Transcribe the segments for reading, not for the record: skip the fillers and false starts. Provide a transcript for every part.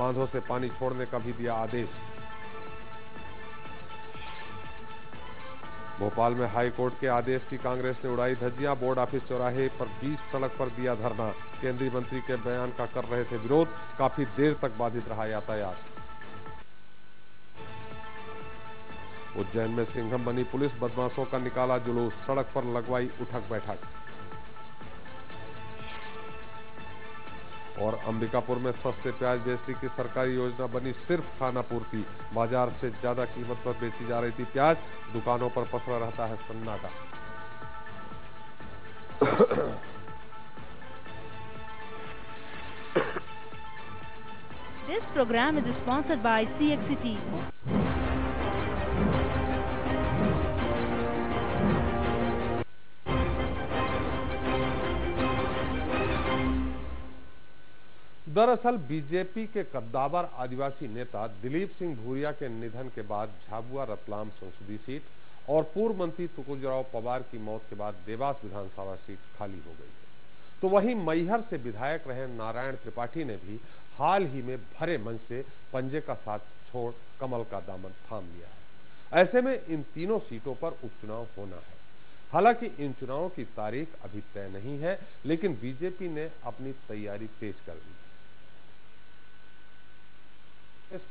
बांधों से पानी छोड़ने का भी दिया आदेश। भोपाल में हाई कोर्ट के आदेश की कांग्रेस ने उड़ाई धज्जियां। बोर्ड ऑफिस चौराहे पर बीच सड़क पर दिया धरना। केंद्रीय मंत्री के बयान का कर रहे थे विरोध। काफी देर तक बाधित रहा यातायात। उज्जैन में सिंघम बनी पुलिस। बदमाशों का निकाला जुलूस। सड़क पर लगवाई उठक बैठक। और अंबिकापुर में सस्ते प्याज बेचने की सरकारी योजना बनी सिर्फ खाना पूर्ति। बाजार से ज्यादा कीमत पर बेची जा रही थी प्याज। दुकानों पर पसरा रहता है सन्नाटा। This program is sponsored by CXCT. दरअसल बीजेपी के कद्दावर आदिवासी नेता दिलीप सिंह भूरिया के निधन के बाद झाबुआ रतलाम संसदीय सीट और पूर्व मंत्री तुकुलराव पवार की मौत के बाद देवास विधानसभा सीट खाली हो गई है। तो वहीं मैहर से विधायक रहे नारायण त्रिपाठी ने भी हाल ही में भरे मंच से पंजे का साथ छोड़ कमल का दामन थाम लिया है। ऐसे में इन तीनों सीटों पर उपचुनाव होना है। हालांकि इन चुनावों की तारीख अभी तय नहीं है, लेकिन बीजेपी ने अपनी तैयारी तेज कर दी।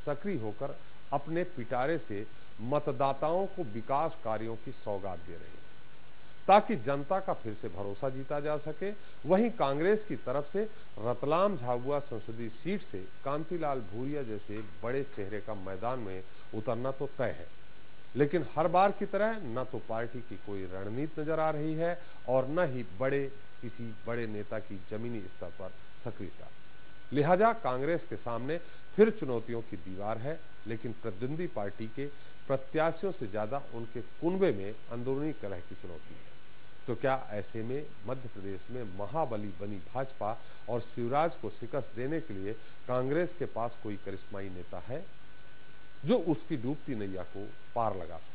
सक्रिय होकर अपने पिटारे से मतदाताओं को विकास कार्यों की सौगात दे रहे हैं, ताकि जनता का फिर से भरोसा जीता जा सके। वहीं कांग्रेस की तरफ से रतलाम झाबुआ संसदीय सीट से कांतिलाल भूरिया जैसे बड़े चेहरे का मैदान में उतरना तो तय है, लेकिन हर बार की तरह न तो पार्टी की कोई रणनीति नजर आ रही है और न ही किसी बड़े नेता की जमीनी स्तर पर सक्रियता। लिहाजा कांग्रेस के सामने फिर चुनौतियों की दीवार है, लेकिन प्रतिद्वंदी पार्टी के प्रत्याशियों से ज्यादा उनके कुनबे में अंदरूनी कलह की चुनौती है। तो क्या ऐसे में मध्य प्रदेश में महाबली बनी भाजपा और शिवराज को शिकस्त देने के लिए कांग्रेस के पास कोई करिश्माई नेता है जो उसकी डूबती नैया को पार लगा सके?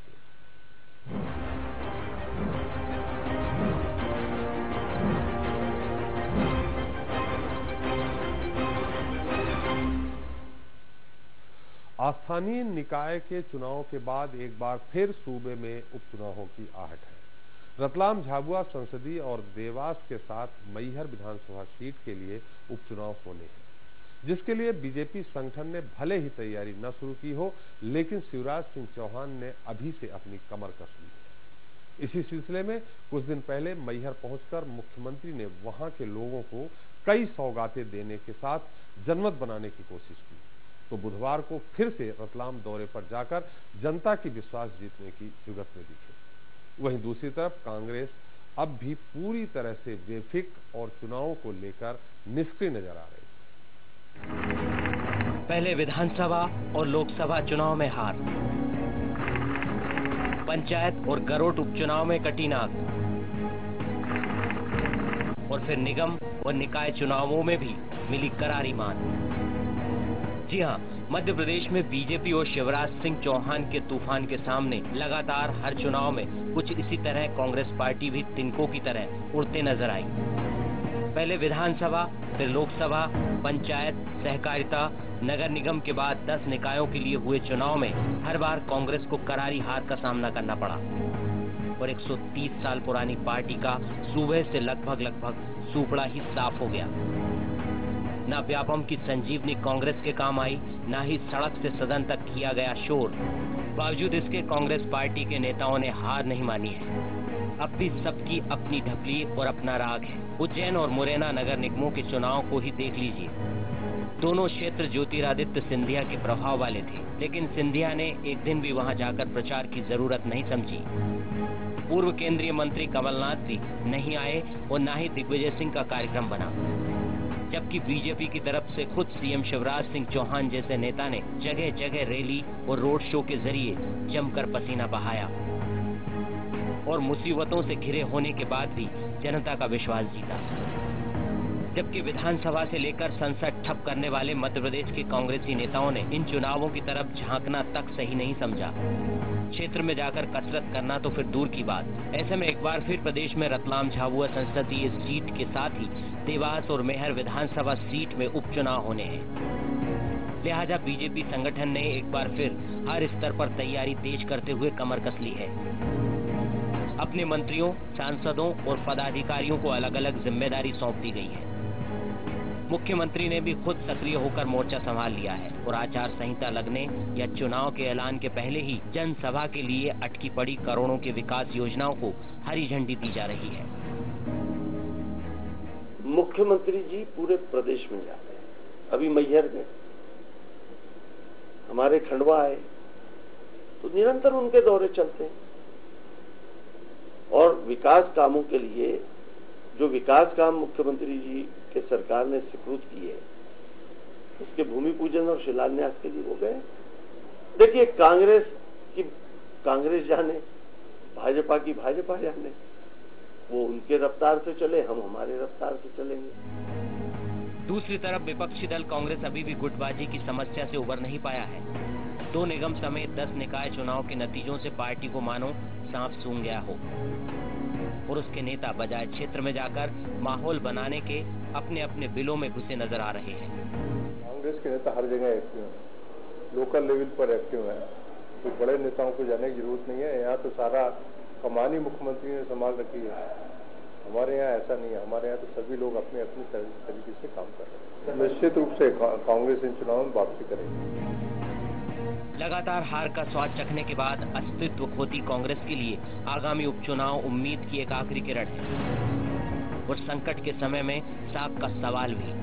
स्थानीय निकाय के चुनाव के बाद एक बार फिर सूबे में उपचुनावों की आहट है। रतलाम झाबुआ संसदीय और देवास के साथ मैहर विधानसभा सीट के लिए उपचुनाव होने हैं, जिसके लिए बीजेपी संगठन ने भले ही तैयारी न शुरू की हो, लेकिन शिवराज सिंह चौहान ने अभी से अपनी कमर कस ली है। इसी सिलसिले में कुछ दिन पहले मैहर पहुंचकर मुख्यमंत्री ने वहां के लोगों को कई सौगातें देने के साथ जनमत बनाने की कोशिश की। तो बुधवार को फिर से रतलाम दौरे पर जाकर जनता की विश्वास जीतने की जुगत में दिखे। वहीं दूसरी तरफ कांग्रेस अब भी पूरी तरह से बेफिक्र और चुनावों को लेकर निष्क्रिय नजर आ रही है। पहले विधानसभा और लोकसभा चुनाव में हार, पंचायत और गरोट उपचुनाव में कटी नाक, और फिर निगम और निकाय चुनावों में भी मिली करारी मान। जी हां, मध्य प्रदेश में बीजेपी और शिवराज सिंह चौहान के तूफान के सामने लगातार हर चुनाव में कुछ इसी तरह कांग्रेस पार्टी भी तिनकों की तरह उड़ते नजर आई। पहले विधानसभा, फिर लोकसभा, पंचायत, सहकारिता, नगर निगम के बाद 10 निकायों के लिए हुए चुनाव में हर बार कांग्रेस को करारी हार का सामना करना पड़ा और 130 साल पुरानी पार्टी का सूबे से लगभग सूपड़ा ही साफ हो गया। ना व्यापम की संजीवनी कांग्रेस के काम आई, ना ही सड़क से सदन तक किया गया शोर। बावजूद इसके कांग्रेस पार्टी के नेताओं ने हार नहीं मानी है। अब भी सबकी अपनी ढकली और अपना राग है। उज्जैन और मुरैना नगर निगमों के चुनाव को ही देख लीजिए। दोनों क्षेत्र ज्योतिरादित्य सिंधिया के प्रभाव वाले थे, लेकिन सिंधिया ने एक दिन भी वहां जाकर प्रचार की जरूरत नहीं समझी। पूर्व केंद्रीय मंत्री कमलनाथ भी नहीं आए और ना ही दिग्विजय सिंह का कार्यक्रम बना, जबकि बीजेपी की तरफ से खुद सीएम शिवराज सिंह चौहान जैसे नेता ने जगह जगह रैली और रोड शो के जरिए जमकर पसीना बहाया और मुसीबतों से घिरे होने के बाद भी जनता का विश्वास जीता। जबकि विधानसभा से लेकर संसद ठप करने वाले मध्य प्रदेश के कांग्रेसी नेताओं ने इन चुनावों की तरफ झांकना तक सही नहीं समझा। क्षेत्र में जाकर कसरत करना तो फिर दूर की बात। ऐसे में एक बार फिर प्रदेश में रतलाम झाबुआ संसदीय सीट के साथ ही देवास और मैहर विधानसभा सीट में उपचुनाव होने हैं। लिहाजा बीजेपी संगठन ने एक बार फिर हर स्तर पर तैयारी तेज करते हुए कमर कस ली है। अपने मंत्रियों, सांसदों और पदाधिकारियों को अलग अलग जिम्मेदारी सौंप दी गई है। मुख्यमंत्री ने भी खुद सक्रिय होकर मोर्चा संभाल लिया है और आचार संहिता लगने या चुनाव के ऐलान के पहले ही जनसभा के लिए अटकी पड़ी करोड़ों की विकास योजनाओं को हरी झंडी दी जा रही है। मुख्यमंत्री जी पूरे प्रदेश में जाते हैं। अभी मैहर में हमारे खंडवा आए तो निरंतर उनके दौरे चलते हैं और विकास कामों के लिए जो विकास काम मुख्यमंत्री जी के सरकार ने स्वीकृत किए उसके भूमि पूजन और शिलान्यास के लिए वो गए। देखिए, कांग्रेस जाने, भाजपा की भाजपा जाने, वो उनके रफ्तार से चले, हम हमारे रफ्तार से चलेंगे। दूसरी तरफ विपक्षी दल कांग्रेस अभी भी गुटबाजी की समस्या से उबर नहीं पाया है। 2 निगम समेत 10 निकाय चुनाव के नतीजों से पार्टी को मानो सांप सूंघ गया हो और उसके नेता बजाय क्षेत्र में जाकर माहौल बनाने के अपने अपने बिलों में घुसे नजर आ रहे हैं। कांग्रेस के नेता हर जगह एक्टिव हैं, लोकल लेवल पर एक्टिव हैं। कोई बड़े नेताओं को जाने की जरूरत नहीं है। यहाँ तो सारा कमान ही मुख्यमंत्री ने संभाल रखी है। हमारे यहाँ ऐसा नहीं है। हमारे यहाँ तो सभी लोग अपने अपने तरीके से काम कर रहे हैं। निश्चित रूप से कांग्रेस इन चुनाव में वापसी करेगी। लगातार हार का स्वाद चखने के बाद अस्तित्व खोती कांग्रेस के लिए आगामी उपचुनाव उम्मीद की एक आखिरी किरण है और संकट के समय में सांप का सवाल भी।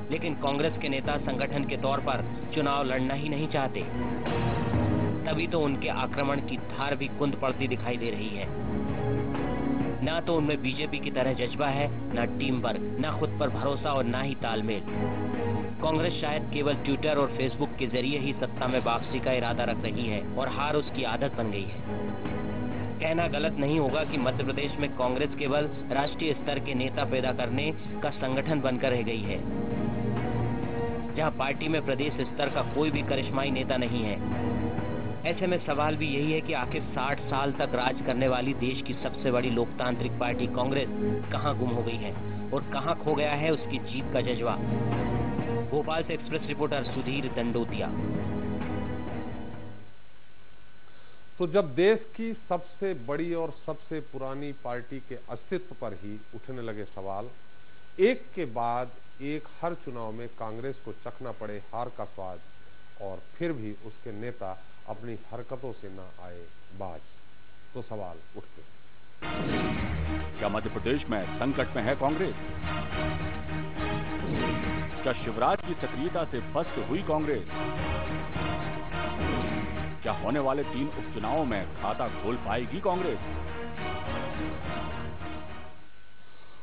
लेकिन कांग्रेस के नेता संगठन के तौर पर चुनाव लड़ना ही नहीं चाहते, तभी तो उनके आक्रमण की धार भी कुंद पड़ती दिखाई दे रही है। ना तो उनमें बीजेपी की तरह जज्बा है, ना टीम वर्क, ना खुद पर भरोसा और ना ही तालमेल। कांग्रेस शायद केवल ट्विटर और फेसबुक के जरिए ही सत्ता में वापसी का इरादा रख रही है और हार उसकी आदत बन गई है। कहना गलत नहीं होगा कि मध्य प्रदेश में कांग्रेस केवल राष्ट्रीय स्तर के नेता पैदा करने का संगठन बनकर रह गई है, जहां पार्टी में प्रदेश स्तर का कोई भी करिश्माई नेता नहीं है। ऐसे में सवाल भी यही है कि आखिर 60 साल तक राज करने वाली देश की सबसे बड़ी लोकतांत्रिक पार्टी कांग्रेस कहां गुम हो गई है और कहां खो गया है उसकी जीत का जज्बा। भोपाल से एक्सप्रेस रिपोर्टर सुधीर दंडोतिया। तो जब देश की सबसे बड़ी और सबसे पुरानी पार्टी के अस्तित्व पर ही उठने लगे सवाल, एक के बाद एक हर चुनाव में कांग्रेस को चखना पड़े हार का स्वाद और फिर भी उसके नेता अपनी हरकतों से न आए बाज, तो सवाल उठते। क्या मध्य प्रदेश में संकट में है कांग्रेस? क्या शिवराज की सक्रियता से पस्त हुई कांग्रेस? क्या होने वाले 3 उपचुनावों में खाता खोल पाएगी कांग्रेस?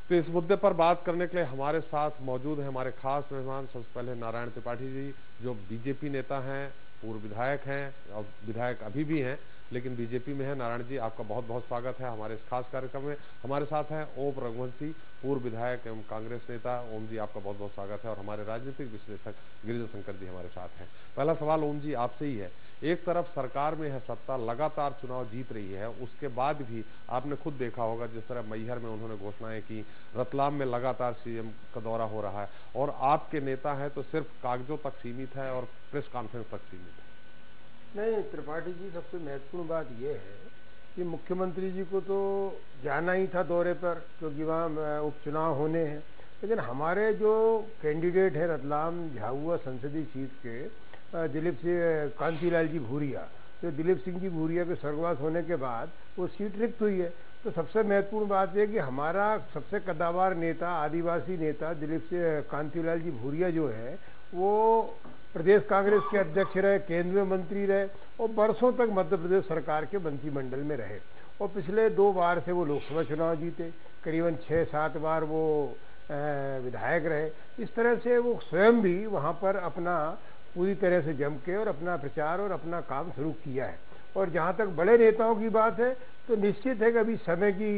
तो इस मुद्दे पर बात करने के लिए हमारे साथ मौजूद है हमारे खास मेहमान। सबसे पहले नारायण त्रिपाठी जी, जो बीजेपी नेता हैं, पूर्व विधायक हैं और विधायक अभी भी हैं लेकिन बीजेपी में है। नारायण जी, आपका बहुत बहुत स्वागत है हमारे इस खास कार्यक्रम में। हमारे साथ हैं ओम रघुवंशी, पूर्व विधायक एवं कांग्रेस नेता। ओम जी, आपका बहुत बहुत स्वागत है। और हमारे राजनीतिक विश्लेषक गिरिजा शंकर जी हमारे साथ हैं। पहला सवाल ओम जी आपसे ही है। एक तरफ सरकार में है सत्ता, लगातार चुनाव जीत रही है, उसके बाद भी आपने खुद देखा होगा जिस तरह मैहर में उन्होंने घोषणाएं की, रतलाम में लगातार सीएम का दौरा हो रहा है और आपके नेता है तो सिर्फ कागजों तक सीमित है और प्रेस कॉन्फ्रेंस तक सीमित है। नहीं, त्रिपाठी जी, सबसे महत्वपूर्ण बात यह है कि मुख्यमंत्री जी को तो जाना ही था दौरे पर क्योंकि वहाँ उपचुनाव होने हैं, लेकिन हमारे जो कैंडिडेट है रतलाम झाबुआ संसदीय सीट के दिलीप सिंह कांतिलाल जी भूरिया, तो दिलीप सिंह जी भूरिया के स्वर्गवास होने के बाद वो सीट रिक्त हुई है। तो सबसे महत्वपूर्ण बात यह कि हमारा सबसे कद्दावर नेता, आदिवासी नेता दिलीप सिंह कांतिलाल जी भूरिया जो है वो प्रदेश कांग्रेस के अध्यक्ष रहे, केंद्रीय मंत्री रहे और बरसों तक मध्य प्रदेश सरकार के मंत्रिमंडल में रहे और पिछले 2 बार से वो लोकसभा चुनाव जीते, करीबन 6-7 बार वो विधायक रहे। इस तरह से वो स्वयं भी वहाँ पर अपना पूरी तरह से जम के और अपना प्रचार और अपना काम शुरू किया है। और जहाँ तक बड़े नेताओं की बात है तो निश्चित है कि अभी समय की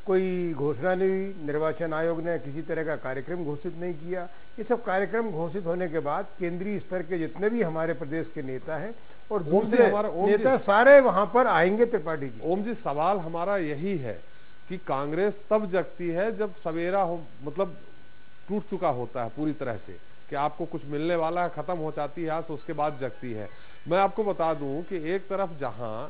कोई घोषणा नहीं हुई, निर्वाचन आयोग ने किसी तरह का कार्यक्रम घोषित नहीं किया। ये सब कार्यक्रम घोषित होने के बाद केंद्रीय स्तर के जितने भी हमारे प्रदेश के नेता हैं और दूसरे नेता सारे वहां पर आएंगे। त्रिपाठी जी, ओम जी, सवाल हमारा यही है कि कांग्रेस तब जगती है जब सवेरा हो, मतलब टूट चुका होता है पूरी तरह से, कि आपको कुछ मिलने वाला है, खत्म हो जाती है आस, उसके बाद जगती है। मैं आपको बता दूं कि एक तरफ जहां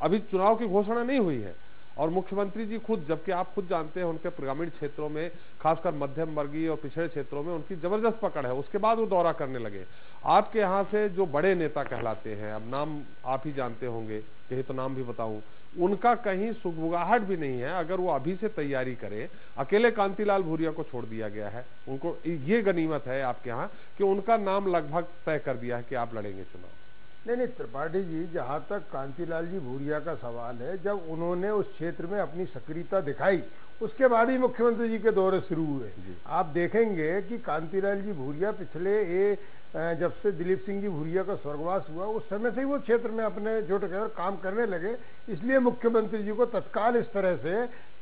अभी चुनाव की घोषणा नहीं हुई है और मुख्यमंत्री जी खुद, जबकि आप खुद जानते हैं उनके ग्रामीण क्षेत्रों में, खासकर मध्यम वर्गीय और पिछड़े क्षेत्रों में उनकी जबरदस्त पकड़ है, उसके बाद वो दौरा करने लगे। आपके यहाँ से जो बड़े नेता कहलाते हैं, अब नाम आप ही जानते होंगे, कहीं तो नाम भी बताऊं, उनका कहीं सुगबुगाहट भी नहीं है। अगर वो अभी से तैयारी करे, अकेले कांतिलाल भूरिया को छोड़ दिया गया है, उनको ये गनीमत है आपके यहाँ कि उनका नाम लगभग तय कर दिया है कि आप लड़ेंगे चुनाव। नहीं, त्रिपाठी जी, जहां तक कांतिलाल जी भूरिया का सवाल है, जब उन्होंने उस क्षेत्र में अपनी सक्रियता दिखाई, उसके बाद ही मुख्यमंत्री जी के दौरे शुरू हुए। आप देखेंगे कि कांतिलाल जी भूरिया पिछले जब से दिलीप सिंह जी भूरिया का स्वर्गवास हुआ, उस समय से ही वो क्षेत्र में अपने जुट गए और काम करने लगे। इसलिए मुख्यमंत्री जी को तत्काल इस तरह से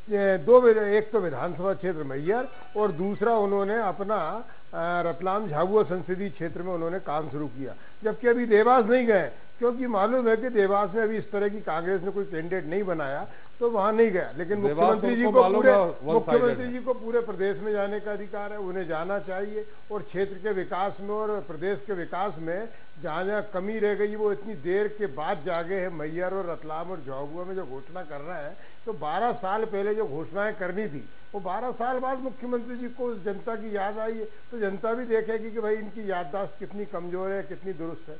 एक तो विधानसभा क्षेत्र मैहर और दूसरा उन्होंने अपना रतलाम झाबुआ संसदीय क्षेत्र में उन्होंने काम शुरू किया, जबकि अभी देवास नहीं गए, क्योंकि मालूम है कि देवास में अभी इस तरह की कांग्रेस ने कोई कैंडिडेट नहीं बनाया, तो वहां नहीं गया। लेकिन मुख्यमंत्री जी को पूरे प्रदेश में जाने का अधिकार है, उन्हें जाना चाहिए। और क्षेत्र के विकास में और प्रदेश के विकास में जहां जहां कमी रह गई, वो इतनी देर के बाद जागे हैं। मैहर और रतलाम और झाबुआ में जो घोषणा कर रहा है, तो 12 साल पहले जो घोषणाएं करनी थी, वो 12 साल बाद मुख्यमंत्री जी को जनता की याद आई है, तो जनता भी देखेगी कि भाई इनकी याददाश्त कितनी कमजोर है, कितनी दुरुस्त है।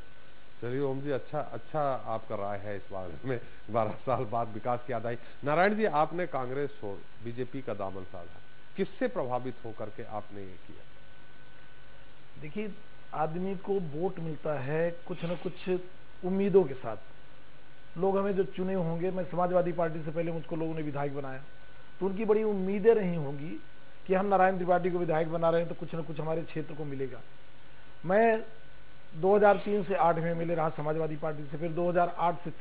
चलिए ओम जी, अच्छा आपका राय है इस बारे में, 12 साल बाद विकास की याद आई। नारायण जी, आपने कांग्रेस छोड़ बीजेपी का दामन साधा, किससे प्रभावित होकर के आपने ये किया? देखिए, आदमी को वोट मिलता है कुछ न कुछ उम्मीदों के साथ। लोग हमें जो चुने होंगे, मैं समाजवादी पार्टी से पहले मुझको लोगों ने विधायक बनाया, तो उनकी बड़ी उम्मीदें रही होंगी कि हम नारायण त्रिपाठी को विधायक बना रहे हैं तो कुछ न कुछ हमारे क्षेत्र को मिलेगा। मैं 2003 से 8 में मिले रहा समाजवादी पार्टी से, फिर 2008 से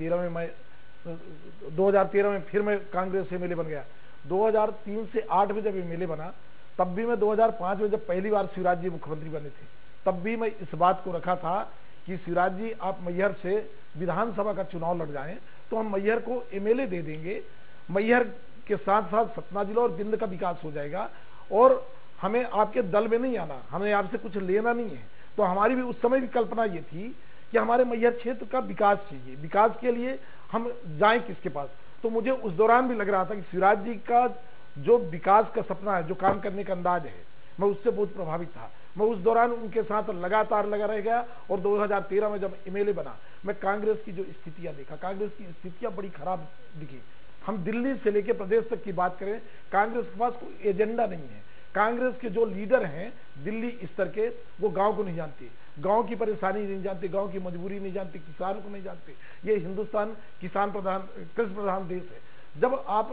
2013 में फिर मैं कांग्रेस से एमएलए बन गया। 2003 से 8 में जब एमएलए बना, तब भी मैं 2005 में जब पहली बार शिवराज जी मुख्यमंत्री बने थे, तब भी मैं इस बात को रखा था कि शिवराज जी आप मैहर से विधानसभा का चुनाव लड़ जाएं तो हम मैहर को एमएलए दे देंगे, मैहर के साथ साथ सतना जिला और बिंद का विकास हो जाएगा, और हमें आपके दल में नहीं आना, हमें आपसे कुछ लेना नहीं है। तो हमारी भी उस समय भी कल्पना ये थी कि हमारे मैहर क्षेत्र का विकास चाहिए, विकास के लिए हम जाएं किसके पास। तो मुझे उस दौरान भी लग रहा था कि शिवराज जी का जो विकास का सपना है, जो काम करने का अंदाज है, मैं उससे बहुत प्रभावित था। मैं उस दौरान उनके साथ लगातार लगा रह गया, और 2013 में जब एमएलए बना, मैं कांग्रेस की जो स्थितियां देखा, कांग्रेस की स्थितियां बड़ी खराब दिखी। हम दिल्ली से लेकर प्रदेश तक की बात करें, कांग्रेस के पास कोई एजेंडा नहीं है। कांग्रेस के जो लीडर हैं दिल्ली स्तर के, वो गांव को नहीं जानते, गांव की परेशानी नहीं जानते, गांव की मजबूरी नहीं जानते, किसान को नहीं जानते। ये हिंदुस्तान किसान प्रधान, कृषि प्रधान देश है। जब आप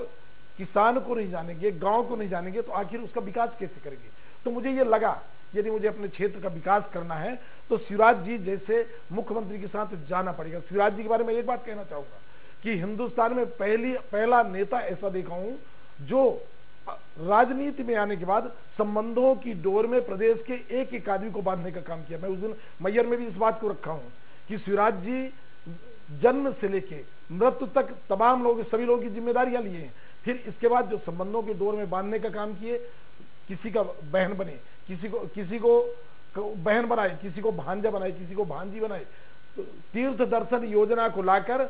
किसान को नहीं जानेंगे, गांव को नहीं जानेंगे, तो आखिर उसका विकास कैसे करेंगे? तो मुझे ये लगा, यदि मुझे अपने क्षेत्र का विकास करना है तो शिवराज जी जैसे मुख्यमंत्री के साथ जाना पड़ेगा। शिवराज जी के बारे में एक बात कहना चाहूंगा कि हिंदुस्तान में पहला नेता ऐसा देखा हूं जो राजनीति में आने के बाद संबंधों की डोर में प्रदेश के एक एक आदमी को बांधने का काम किया। मैं उस दिन मैहर में भी इस बात को रखा हूं कि शिवराज जी जन्म से लेके मृत्यु तक तमाम लोग, सभी लोगों की जिम्मेदारियां लिए हैं। फिर इसके बाद जो संबंधों की डोर में बांधने का काम किए, किसी का बहन बने, किसी को बहन बनाए, किसी को भांजा बनाए, किसी को भांजी बनाए, तो तीर्थ दर्शन योजना को लाकर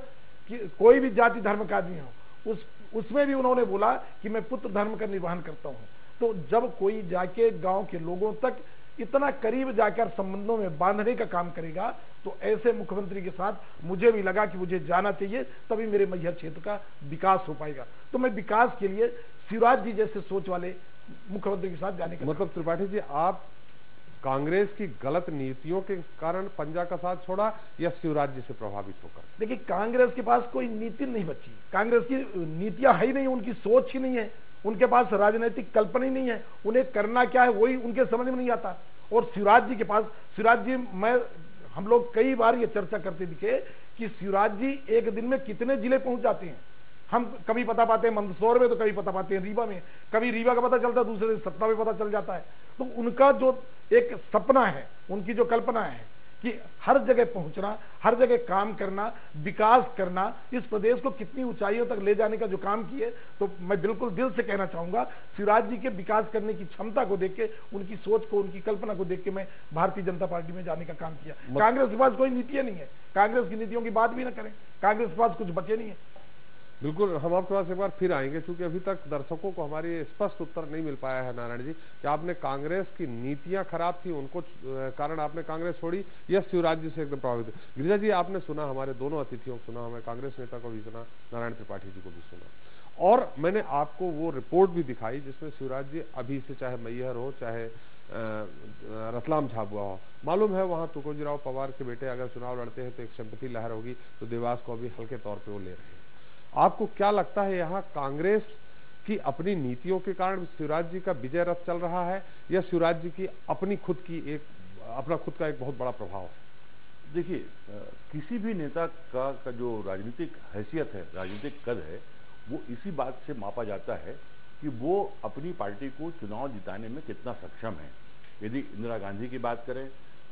कि कोई भी जाति धर्म का आदमी हो, उसमें भी उन्होंने बोला कि मैं पुत्र धर्म का निर्वहन करता हूं। तो जब कोई जाके गांव के लोगों तक इतना करीब जाकर संबंधों में बांधने का काम करेगा, तो ऐसे मुख्यमंत्री के साथ मुझे भी लगा कि मुझे जाना चाहिए, तभी मेरे मैहर क्षेत्र का विकास हो पाएगा। तो मैं विकास के लिए शिवराज जी जैसे सोच वाले मुख्यमंत्री के साथ जाने का मतलब त्रिपाठी जी, आप कांग्रेस की गलत नीतियों के कारण पंजा का साथ छोड़ा या शिवराज जी से प्रभावित होकर? देखिए, कांग्रेस के पास कोई नीति नहीं बची, कांग्रेस की नीतियां है ही नहीं, उनकी सोच ही नहीं है, उनके पास राजनीतिक कल्पना ही नहीं है, उन्हें करना क्या है वही उनके समझ में नहीं आता। और शिवराज जी के पास, शिवराज जी, हम लोग कई बार ये चर्चा करते दिखे कि शिवराज जी एक दिन में कितने जिले पहुंच जाते हैं। हम कभी पता पाते हैं मंदसौर में, तो कभी पता पाते हैं रीवा में, कभी रीवा का पता चलता है, दूसरे दिन सतना में पता चल जाता है। तो उनका जो एक सपना है, उनकी जो कल्पना है कि हर जगह पहुंचना, हर जगह काम करना, विकास करना, इस प्रदेश को कितनी ऊंचाइयों तक ले जाने का जो काम किए, तो मैं बिल्कुल दिल से कहना चाहूंगा, शिवराज जी के विकास करने की क्षमता को देख के, उनकी सोच को, उनकी कल्पना को देख के मैं भारतीय जनता पार्टी में जाने का काम किया। कांग्रेस के पास कोई नीतियां नहीं है, कांग्रेस की नीतियों की बात भी ना करें, कांग्रेस के पास कुछ बचे नहीं है। बिल्कुल, हम आपके पास एक बार फिर आएंगे, क्योंकि अभी तक दर्शकों को हमारी स्पष्ट उत्तर नहीं मिल पाया है नारायण जी, कि आपने कांग्रेस की नीतियां खराब थी, उनको कारण आपने कांग्रेस छोड़ी, या शिवराज जी से एकदम प्रभावित। गिरिजा जी, आपने सुना, हमारे दोनों अतिथियों को सुना, हमें कांग्रेस नेता को भी सुना, नारायण त्रिपाठी जी को भी सुना, और मैंने आपको वो रिपोर्ट भी दिखाई जिसमें शिवराज जी अभी से, चाहे मैहर हो, चाहे रतलाम झाबुआ हो, मालूम है वहां तुकोजीराव पवार के बेटे अगर चुनाव लड़ते हैं तो एक सिंपैथी लहर होगी, तो देवास को अभी हल्के तौर पर वो ले रहे हैं। आपको क्या लगता है, यहाँ कांग्रेस की अपनी नीतियों के कारण शिवराज जी का विजय रथ चल रहा है, या शिवराज जी की अपनी खुद का एक बहुत बड़ा प्रभाव है? देखिए, किसी भी नेता का जो राजनीतिक हैसियत है, राजनीतिक कद है, वो इसी बात से मापा जाता है कि वो अपनी पार्टी को चुनाव जिताने में कितना सक्षम है। यदि इंदिरा गांधी की बात करें,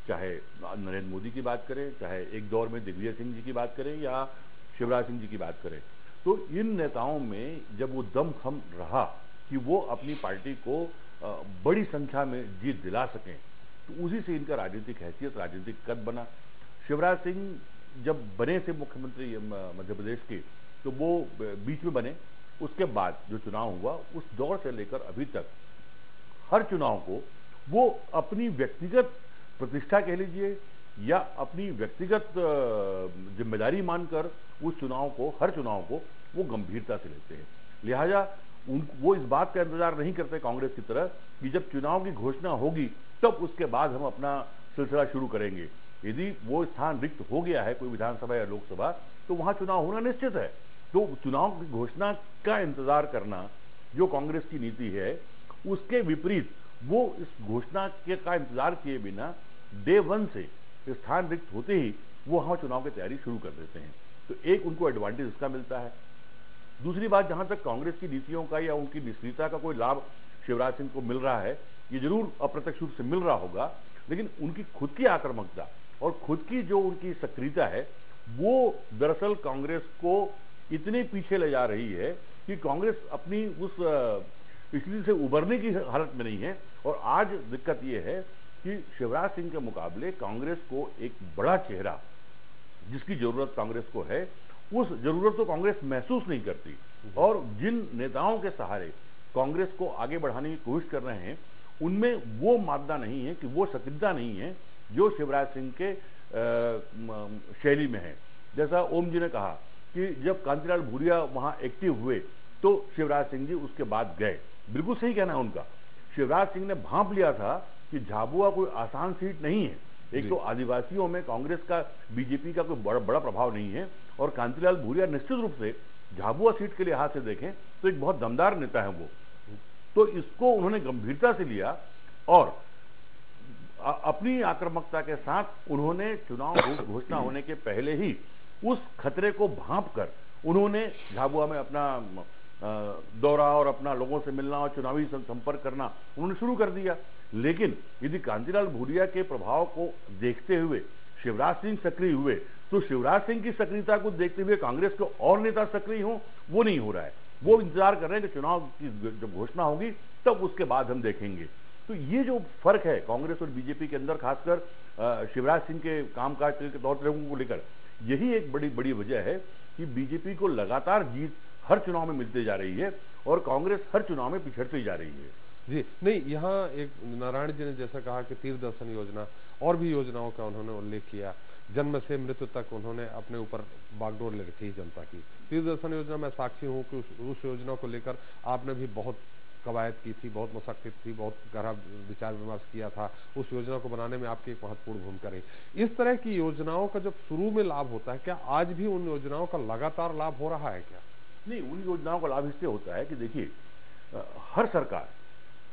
चाहे नरेंद्र मोदी की बात करें, चाहे एक दौर में दिग्विजय सिंह जी की बात करें, या शिवराज सिंह जी की बात करें, तो इन नेताओं में जब वो दमखम रहा कि वो अपनी पार्टी को बड़ी संख्या में जीत दिला सकें, तो उसी से इनका राजनीतिक हैसियत, राजनीतिक कद बना। शिवराज सिंह जब बने थे मुख्यमंत्री मध्य प्रदेश के, तो वो बीच में बने, उसके बाद जो चुनाव हुआ, उस दौर से लेकर अभी तक हर चुनाव को वो अपनी व्यक्तिगत प्रतिष्ठा कह लीजिए, या अपनी व्यक्तिगत जिम्मेदारी मानकर उस चुनाव को, हर चुनाव को वो गंभीरता से लेते हैं। लिहाजा वो इस बात का इंतजार नहीं करते कांग्रेस की तरह कि जब चुनाव की घोषणा होगी तब उसके बाद हम अपना सिलसिला शुरू करेंगे। यदि वो स्थान रिक्त हो गया है, कोई विधानसभा या लोकसभा, तो वहां चुनाव होना निश्चित है। तो चुनाव की घोषणा का इंतजार करना जो कांग्रेस की नीति है, उसके विपरीत वो इस घोषणा का इंतजार किए बिना डे वन से स्थान रिक्त होते ही वो वहां चुनाव की तैयारी शुरू कर देते हैं। तो एक उनको एडवांटेज इसका मिलता है। दूसरी बात, जहां तक कांग्रेस की नीतियों का या उनकी निष्क्रियता का कोई लाभ शिवराज सिंह को मिल रहा है, ये जरूर अप्रत्यक्ष रूप से मिल रहा होगा, लेकिन उनकी खुद की आक्रामकता और खुद की जो उनकी सक्रियता है, वो दरअसल कांग्रेस को इतने पीछे ले जा रही है कि कांग्रेस अपनी उस स्थिति से उबरने की हालत में नहीं है। और आज दिक्कत यह है कि शिवराज सिंह के मुकाबले कांग्रेस को एक बड़ा चेहरा, जिसकी जरूरत कांग्रेस को है, उस जरूरत को कांग्रेस महसूस नहीं करती। और जिन नेताओं के सहारे कांग्रेस को आगे बढ़ाने की कोशिश कर रहे हैं, उनमें वो मादा नहीं है, कि वो सक्रियता नहीं है जो शिवराज सिंह के शैली में है। जैसा ओम जी ने कहा कि जब कांतिलाल भूरिया वहां एक्टिव हुए तो शिवराज सिंह जी उसके बाद गए। बिल्कुल सही कहना है उनका। शिवराज सिंह ने भांप लिया था कि झाबुआ कोई आसान सीट नहीं है। एक तो आदिवासियों में कांग्रेस का, बीजेपी का कोई बड़ा प्रभाव नहीं है, और कांतिलाल भूरिया निश्चित रूप से झाबुआ सीट के लिहाज से देखें तो एक बहुत दमदार नेता है वो। तो इसको उन्होंने गंभीरता से लिया और अपनी आक्रामकता के साथ उन्होंने चुनाव घोषणा होने के पहले ही उस खतरे को भांप कर उन्होंने झाबुआ में अपना दौरा और अपना लोगों से मिलना और चुनावी संपर्क करना उन्होंने शुरू कर दिया। लेकिन यदि कांतिलाल भूरिया के प्रभाव को देखते हुए शिवराज सिंह सक्रिय हुए, तो शिवराज सिंह की सक्रियता को देखते हुए कांग्रेस के और नेता सक्रिय हों, वो नहीं हो रहा है। वो इंतजार कर रहे हैं कि चुनाव की जब घोषणा होगी तब उसके बाद हम देखेंगे। तो ये जो फर्क है कांग्रेस और बीजेपी के अंदर, खासकर शिवराज सिंह के कामकाज के तौर तरीकों को लेकर, यही एक बड़ी वजह है कि बीजेपी को लगातार जीत हर चुनाव में मिलती जा रही है और कांग्रेस हर चुनाव में पिछड़ती जा रही है। जी नहीं, यहाँ एक नारायण जी ने जैसा कहा कि तीर्थ दर्शन योजना और भी योजनाओं का उन्होंने उल्लेख किया, जन्म से मृत्यु तक उन्होंने अपने ऊपर बागडोर ले रखी है जनता की। तीर्थ दर्शन योजना मैं साक्षी हूँ कि उस योजना को लेकर आपने भी बहुत कवायद की थी, बहुत मशक्कत थी, बहुत गहरा विचार विमर्श किया था। उस योजना को बनाने में आपकी एक महत्वपूर्ण भूमिका रही। इस तरह की योजनाओं का जब शुरू में लाभ होता है, क्या आज भी उन योजनाओं का लगातार लाभ हो रहा है क्या? नहीं, उन योजनाओं का लाभ इससे होता है कि देखिए, हर सरकार,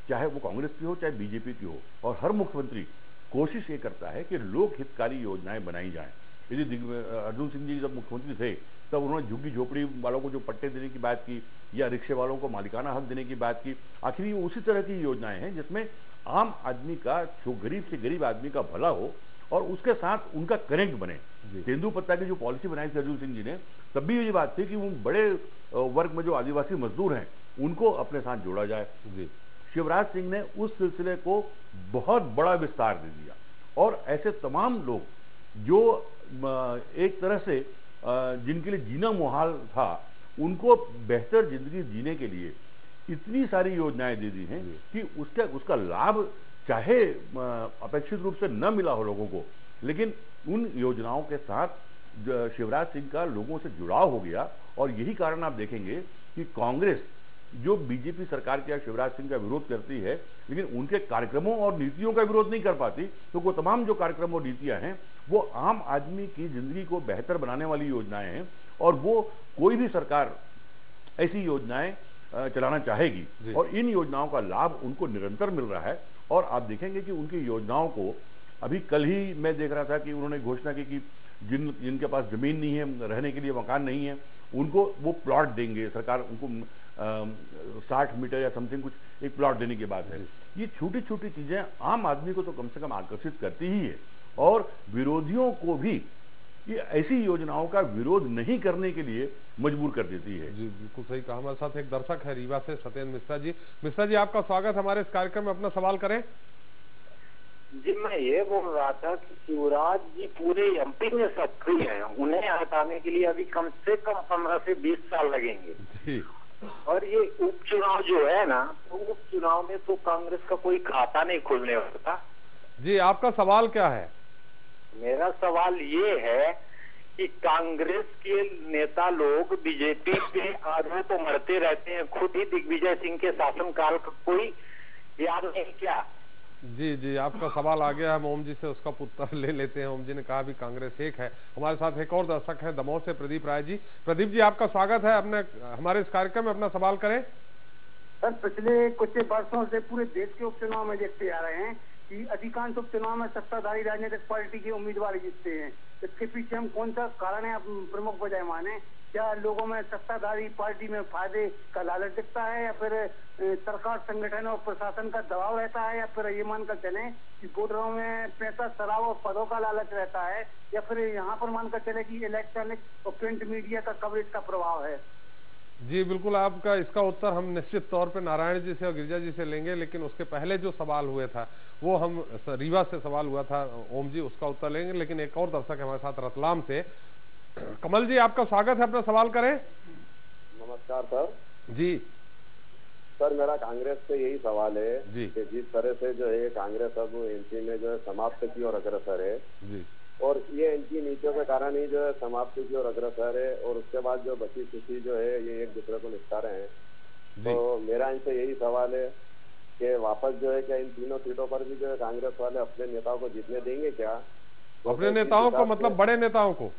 चाहे वो कांग्रेस की हो चाहे बीजेपी की हो, और हर मुख्यमंत्री कोशिश ये करता है कि लोक हितकारी योजनाएं बनाई जाएं। यदि अर्जुन सिंह जी जब मुख्यमंत्री थे तब उन्होंने झुग्गी झोपड़ी वालों को जो पट्टे देने की बात की, या रिक्शे वालों को मालिकाना हक देने की बात की। आखिर ये उसी तरह की योजनाएं हैं जिसमें आम आदमी का, जो गरीब से गरीब आदमी का भला हो और उसके साथ उनका कनेक्ट बने। तेंदुपत्ता की जो पॉलिसी बनाई थी अर्जुन सिंह जी ने, तब भी ये बात थी कि वो बड़े वर्ग में जो आदिवासी मजदूर हैं उनको अपने साथ जोड़ा जाए। शिवराज सिंह ने उस सिलसिले को बहुत बड़ा विस्तार दे दिया और ऐसे तमाम लोग जो एक तरह से जिनके लिए जीना मुहाल था, उनको बेहतर जिंदगी जीने के लिए इतनी सारी योजनाएं दे दी हैं कि उसका लाभ चाहे अपेक्षित रूप से न मिला हो लोगों को, लेकिन उन योजनाओं के साथ शिवराज सिंह का लोगों से जुड़ाव हो गया। और यही कारण आप देखेंगे कि कांग्रेस जो बीजेपी सरकार के शिवराज सिंह का विरोध करती है, लेकिन उनके कार्यक्रमों और नीतियों का विरोध नहीं कर पाती, तो वो तमाम जो कार्यक्रम और नीतियां हैं वो आम आदमी की जिंदगी को बेहतर बनाने वाली योजनाएं हैं और वो कोई भी सरकार ऐसी योजनाएं चलाना चाहेगी और इन योजनाओं का लाभ उनको निरंतर मिल रहा है। और आप देखेंगे कि उनकी योजनाओं को अभी कल ही मैं देख रहा था कि उन्होंने घोषणा की कि जिनके पास जमीन नहीं है, रहने के लिए मकान नहीं है, उनको वो प्लॉट देंगे सरकार, उनको 60 मीटर या समथिंग कुछ एक प्लॉट देने की बात है। ये छोटी छोटी चीजें आम आदमी को तो कम से कम आकर्षित करती ही है और विरोधियों को भी ये ऐसी योजनाओं का विरोध नहीं करने के लिए मजबूर कर देती है। जी बिल्कुल सही कहा। हमारे साथ एक दर्शक है रीवा से, सत्येंद्र मिश्रा जी। मिश्रा जी, आपका स्वागत हमारे इस कार्यक्रम में, अपना सवाल करें। जी, मैं ये बोल रहा था कि शिवराज जी पूरे एमपी में सक्रिय हैं, उन्हें हटाने के लिए अभी कम से कम 15 से 20 साल लगेंगे जी। और ये उपचुनाव जो है ना, तो उपचुनाव में तो कांग्रेस का कोई खाता नहीं खुलने वाला। जी, आपका सवाल क्या है? मेरा सवाल ये है कि कांग्रेस के नेता लोग बीजेपी पे आरोप तो मरते रहते हैं, खुद ही दिग्विजय सिंह के शासनकाल का कोई याद नहीं क्या? जी जी, आपका सवाल आ गया। हम ओम जी से उसका उत्तर ले लेते हैं। ओम जी ने कहा भी कांग्रेस एक है। हमारे साथ एक और दर्शक है दमोह से, प्रदीप राय जी। प्रदीप जी, आपका स्वागत है, अपने हमारे इस कार्यक्रम में अपना सवाल करें। सर, पिछले कुछ वर्षों से पूरे देश के उपचुनाव में देखते आ रहे हैं कि अधिकांश उपचुनाव में सत्ताधारी राजनीतिक पार्टी के उम्मीदवार जीतते हैं। इसके पीछे हम कौन सा कारण है प्रमुख वजह माने? क्या लोगों में सत्ताधारी पार्टी में फायदे का लालच दिखता है, या फिर सरकार, संगठन और प्रशासन का दबाव रहता है, या फिर ये मानकर चले कि वोटरों में पैसा, शराब और पदों का लालच रहता है, या फिर यहाँ पर मानकर चले कि इलेक्ट्रॉनिक और प्रिंट मीडिया का कवरेज का प्रभाव है? जी बिल्कुल, आपका इसका उत्तर हम निश्चित तौर पे नारायण जी से और गिरिजा जी से लेंगे, लेकिन उसके पहले जो सवाल हुए था वो हम रीवा से सवाल हुआ था ओम जी, उसका उत्तर लेंगे। लेकिन एक और दर्शक है हमारे साथ रतलाम से, कमल जी, आपका स्वागत है, अपना सवाल करें। नमस्कार सर। जी सर, मेरा कांग्रेस से यही सवाल है जी कि जिस तरह से जो है कांग्रेस अब एनपी में जो है समाप्त की ओर अग्रसर है जी, और ये इनकी नीतियों के कारण ही जो है समाप्त की ओर अग्रसर है, और उसके बाद जो बची खुशी जो है ये एक दूसरे को निपटा रहे हैं। तो मेरा इनसे यही सवाल है कि वापस जो है क्या इन तीनों सीटों पर भी जो है कांग्रेस वाले अपने नेताओं को जीतने देंगे क्या? अपने नेताओं को, मतलब बड़े नेताओं को?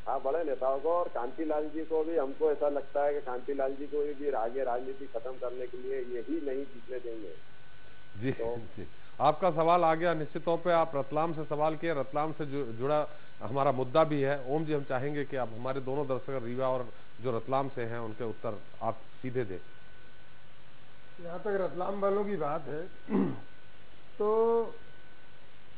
हाँ, बड़े नेताओं को। और कांतिलाल जी को भी, हमको ऐसा लगता है कि कांतिलाल जी को भी आगे राजनीति खत्म करने के लिए यही नहीं जीतने देंगे। जी जी, आपका सवाल आ गया। निश्चित तौर पे आप रतलाम से सवाल किए, रतलाम से जुड़ा हमारा मुद्दा भी है। ओम जी, हम चाहेंगे कि आप हमारे दोनों दर्शक रीवा और जो रतलाम से हैं उनके उत्तर आप सीधे दें। यहाँ तक रतलाम वालों की बात है तो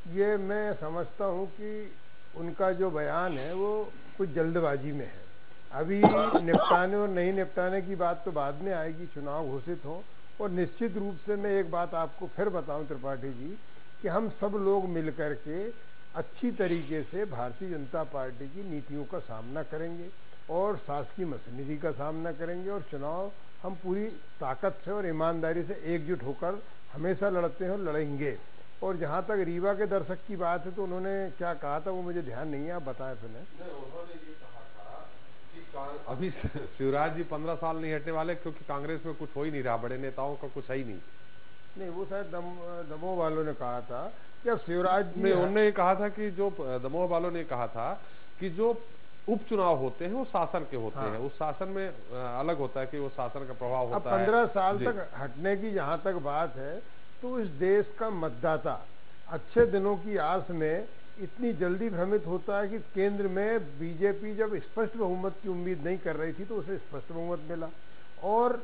ये मैं समझता हूँ कि उनका जो बयान है वो कुछ जल्दबाजी में है। अभी निपटाने और नहीं निपटाने की बात तो बाद में आएगी, चुनाव घोषित हो। और निश्चित रूप से मैं एक बात आपको फिर बताऊं त्रिपाठी जी, कि हम सब लोग मिलकर के अच्छी तरीके से भारतीय जनता पार्टी की नीतियों का सामना करेंगे और शासकीय मशीनरी का सामना करेंगे, और चुनाव हम पूरी ताकत से और ईमानदारी से एकजुट होकर हमेशा लड़ते हैं और लड़ेंगे। और जहाँ तक रीवा के दर्शक की बात है तो उन्होंने क्या कहा था वो मुझे ध्यान नहीं है, आप बताएं फिर। उन्होंने ये कहा था कि अभी शिवराज जी 15 साल नहीं हटने वाले, क्योंकि कांग्रेस में कुछ हो ही नहीं रहा, बड़े नेताओं का कुछ है ही नहीं। वो शायद दमोह वालों ने कहा था कि अब शिवराज जी, उन्होंने ये कहा था कि जो दमोह वालों ने कहा था कि जो उपचुनाव होते हैं वो शासन के होते हैं, उस शासन में अलग होता है कि वो शासन का प्रभाव होता है। 15 साल तक हटने की जहाँ तक बात है तो इस देश का मतदाता अच्छे दिनों की आस में इतनी जल्दी भ्रमित होता है कि केंद्र में बीजेपी जब स्पष्ट बहुमत की उम्मीद नहीं कर रही थी तो उसे स्पष्ट बहुमत मिला। और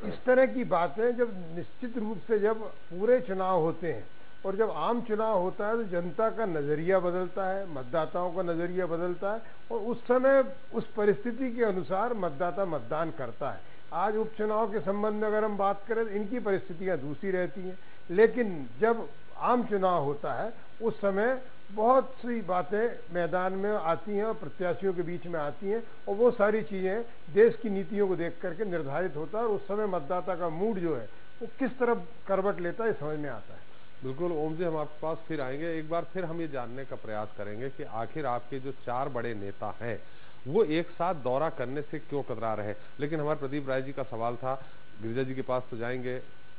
इस तरह की बातें जब निश्चित रूप से जब पूरे चुनाव होते हैं और जब आम चुनाव होता है तो जनता का नजरिया बदलता है, मतदाताओं का नजरिया बदलता है, और उस समय उस परिस्थिति के अनुसार मतदाता मतदान करता है। आज उपचुनाव के संबंध में अगर हम बात करें तो इनकी परिस्थितियां दूसरी रहती हैं, लेकिन जब आम चुनाव होता है उस समय बहुत सी बातें मैदान में आती हैं और प्रत्याशियों के बीच में आती हैं, और वो सारी चीजें देश की नीतियों को देख करके निर्धारित होता है, और उस समय मतदाता का मूड जो है वो किस तरफ करवट लेता है समझ में आता है। बिल्कुल ओम जी, हम आपके पास फिर आएंगे। एक बार फिर हम ये जानने का प्रयास करेंगे कि आखिर आपके जो 4 बड़े नेता हैं वो एक साथ दौरा करने से क्यों कतरा रहे। लेकिन हमारे प्रदीप राय जी का सवाल था, गिरिजा जी के पास तो जाएंगे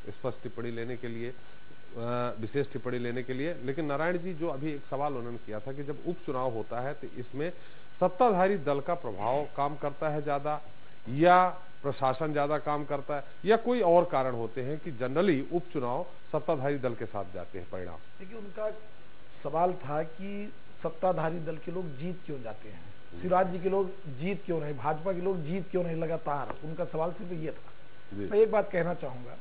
स्पष्ट टिप्पणी लेने के लिए, विशेष टिप्पणी लेने के लिए, लेकिन नारायण जी जो अभी एक सवाल उन्होंने किया था कि जब उपचुनाव होता है तो इसमें सत्ताधारी दल का प्रभाव काम करता है ज्यादा, या प्रशासन ज्यादा काम करता है, या कोई और कारण होते हैं कि जनरली उपचुनाव सत्ताधारी दल के साथ जाते हैं परिणाम। देखिए, उनका सवाल था कि सत्ताधारी दल के लोग जीत क्यों जाते हैं, शिवराज जी के लोग जीत क्यों नहीं, भाजपा के लोग जीत क्यों नहीं लगातार, उनका सवाल सिर्फ ये था। मैं एक बात कहना चाहूंगा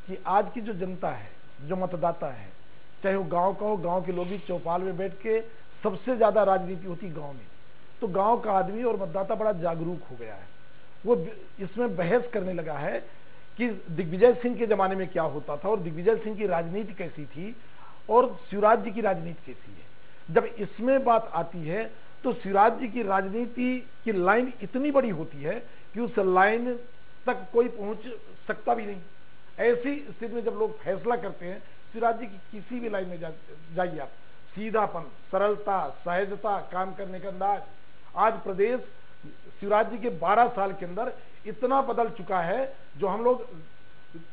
कि आज की जो जनता है, जो मतदाता है, चाहे वो गांव का हो, गांव के लोग भी चौपाल में बैठ के सबसे ज्यादा राजनीति होती गांव में, तो गांव का आदमी और मतदाता बड़ा जागरूक हो गया है। वो इसमें बहस करने लगा है कि दिग्विजय सिंह के जमाने में क्या होता था और दिग्विजय सिंह की राजनीति कैसी थी और शिवराज जी की राजनीति कैसी है। जब इसमें बात आती है तो शिवराज जी की राजनीति की लाइन इतनी बड़ी होती है कि उस लाइन तक कोई पहुंच सकता भी नहीं। ऐसी स्थिति में जब लोग फैसला करते हैं, शिवराज जी की किसी भी लाइन में जाइए आप, सीधापन, सरलता, सहजता, काम करने का अंदाज, आज प्रदेश शिवराज जी के 12 साल के अंदर इतना बदल चुका है जो हम लोग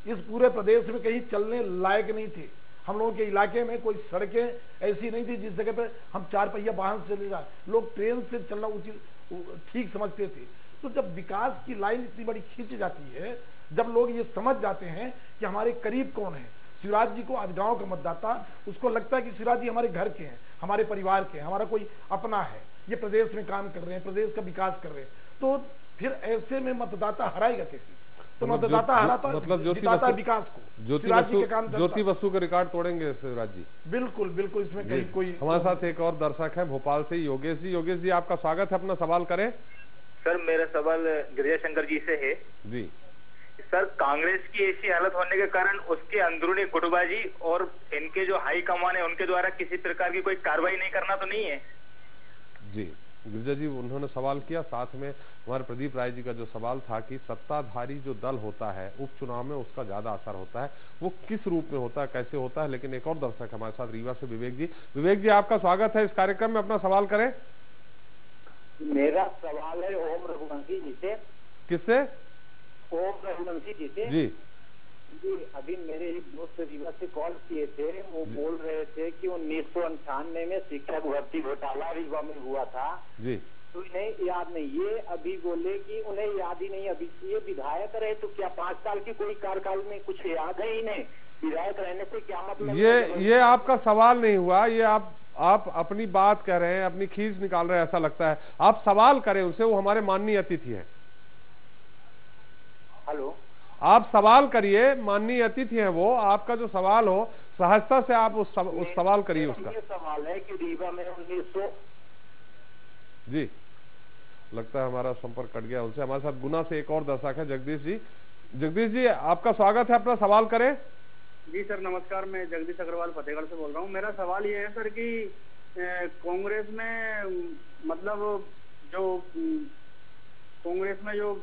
इस पूरे प्रदेश में कहीं चलने लायक नहीं थे। हम लोगों के इलाके में कोई सड़कें ऐसी नहीं थी जिस जगह पे हम 4 पहिया वाहन से चले जाए, लोग ट्रेन से चलना उचित ठीक समझते थे। तो जब विकास की लाइन इतनी बड़ी खींच जाती है, जब लोग ये समझ जाते हैं कि हमारे करीब कौन है, शिवराज जी को आज गांव का मतदाता उसको लगता है कि शिवराज जी हमारे घर के हैं, हमारे परिवार के हैं, हमारा कोई अपना है, ये प्रदेश में काम कर रहे हैं, प्रदेश का विकास कर रहे हैं, तो फिर ऐसे में मतदाता हराएगा कैसे? तो मतदाता हराता मतलब विकास को, ज्योति बसु का रिकॉर्ड तोड़ेंगे शिवराज जी। बिल्कुल बिल्कुल, इसमें कहीं कोई। हमारे साथ एक और दर्शक है भोपाल से, योगेश जी। योगेश जी आपका स्वागत है, अपना सवाल करें। सर मेरा सवाल गिरिजा शंकर जी से है। जी सर, कांग्रेस की ऐसी हालत होने के कारण उसके अंदरूनी गुटबाजी और इनके जो हाई कमान है उनके द्वारा किसी प्रकार की कोई कार्रवाई नहीं करना तो नहीं है? जी गिरिजा जी उन्होंने सवाल किया, साथ में हमारे प्रदीप राय जी का जो सवाल था कि सत्ताधारी जो दल होता है उपचुनाव में उसका ज्यादा असर होता है, वो किस रूप में होता है, कैसे होता है। लेकिन एक और दर्शक हमारे साथ रीवा से विवेक जी। विवेक जी आपका स्वागत है इस कार्यक्रम में, अपना सवाल करें। मेरा सवाल है ओम रघुवंशी जी से। किससे? ओम रघुवंशी जी से। जी जी, अभी मेरे एक दोस्त रीवा से कॉल किए थे, वो बोल रहे थे कि 1998 में शिक्षक भर्ती घोटाला रीवा में हुआ था जी, तो इन्हें याद नहीं। ये अभी बोले कि उन्हें याद ही नहीं। अभी ये विधायक रहे तो क्या 5 साल की कोई कार्यकाल में कुछ याद है इन्हें? विधायक रहने से क्या मतलब? ये आपका सवाल नहीं हुआ, ये आप अपनी बात कह रहे हैं, अपनी खींच निकाल रहे हैं ऐसा लगता है। आप सवाल करें उनसे, वो हमारे माननीय अतिथि हैं। हेलो, आप सवाल करिए, माननीय अतिथि हैं वो, आपका जो सवाल हो सहजता से आप उस सवाल करिए उसका। ये सवाल है कि रीवा में 1900। जी लगता है हमारा संपर्क कट गया उनसे। हमारे साथ गुना से एक और दर्शक है जगदीश जी। जगदीश जी आपका स्वागत है, अपना सवाल करें। जी सर नमस्कार, मैं जगदीश अग्रवाल फतेहगढ़ से बोल रहा हूँ। मेरा सवाल ये है सर कि कांग्रेस में मतलब जो कांग्रेस में जो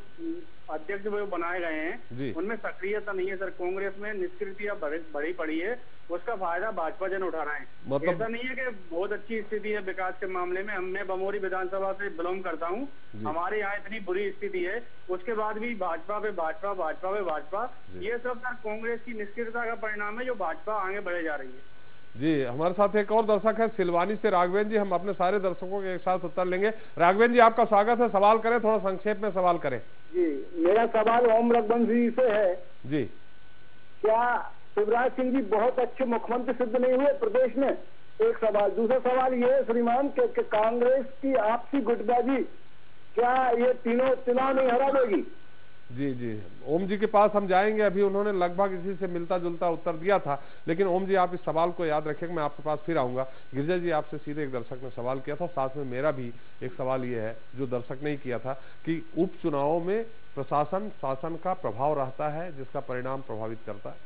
अध्यक्ष जो बनाए गए हैं उनमें सक्रियता नहीं है सर। कांग्रेस में निष्क्रियता बड़ी पड़ी है, उसका फायदा भाजपा जन उठा रहे हैं। मतलब ऐसा नहीं है कि बहुत अच्छी स्थिति है विकास के मामले में। मैं बमोरी विधानसभा से बिलोंग करता हूँ, हमारे यहाँ इतनी बुरी स्थिति है, उसके बाद भी भाजपा पे भाजपा, भाजपा पे भाजपा। ये सब सर कांग्रेस की निष्क्रियता का परिणाम है जो भाजपा आगे बढ़े जा रही है। जी हमारे साथ एक और दर्शक है सिलवानी से राघवेंद्र जी। हम अपने सारे दर्शकों के एक साथ उत्तर लेंगे। राघवेंद्र जी आपका स्वागत है, सवाल करें, थोड़ा संक्षेप में सवाल करें। जी मेरा सवाल ओम रघुवंशी से है। जी क्या शिवराज सिंह जी बहुत अच्छे मुख्यमंत्री सिद्ध नहीं हुए प्रदेश में? एक सवाल। दूसरा सवाल ये है श्रीमान कि कांग्रेस की आपसी गुटबाजी क्या ये तीनों चुनाव नहीं हरा देगी? जी जी, ओम जी के पास हम जाएंगे। अभी उन्होंने लगभग इसी से मिलता जुलता उत्तर दिया था, लेकिन ओम जी आप इस सवाल को याद रखिएगा, मैं आपके पास फिर आऊंगा। गिरिजा जी, आपसे सीधे एक दर्शक ने सवाल किया था, साथ में मेरा भी एक सवाल ये है जो दर्शक ने ही किया था कि उपचुनावों में प्रशासन शासन का प्रभाव रहता है जिसका परिणाम प्रभावित करता है।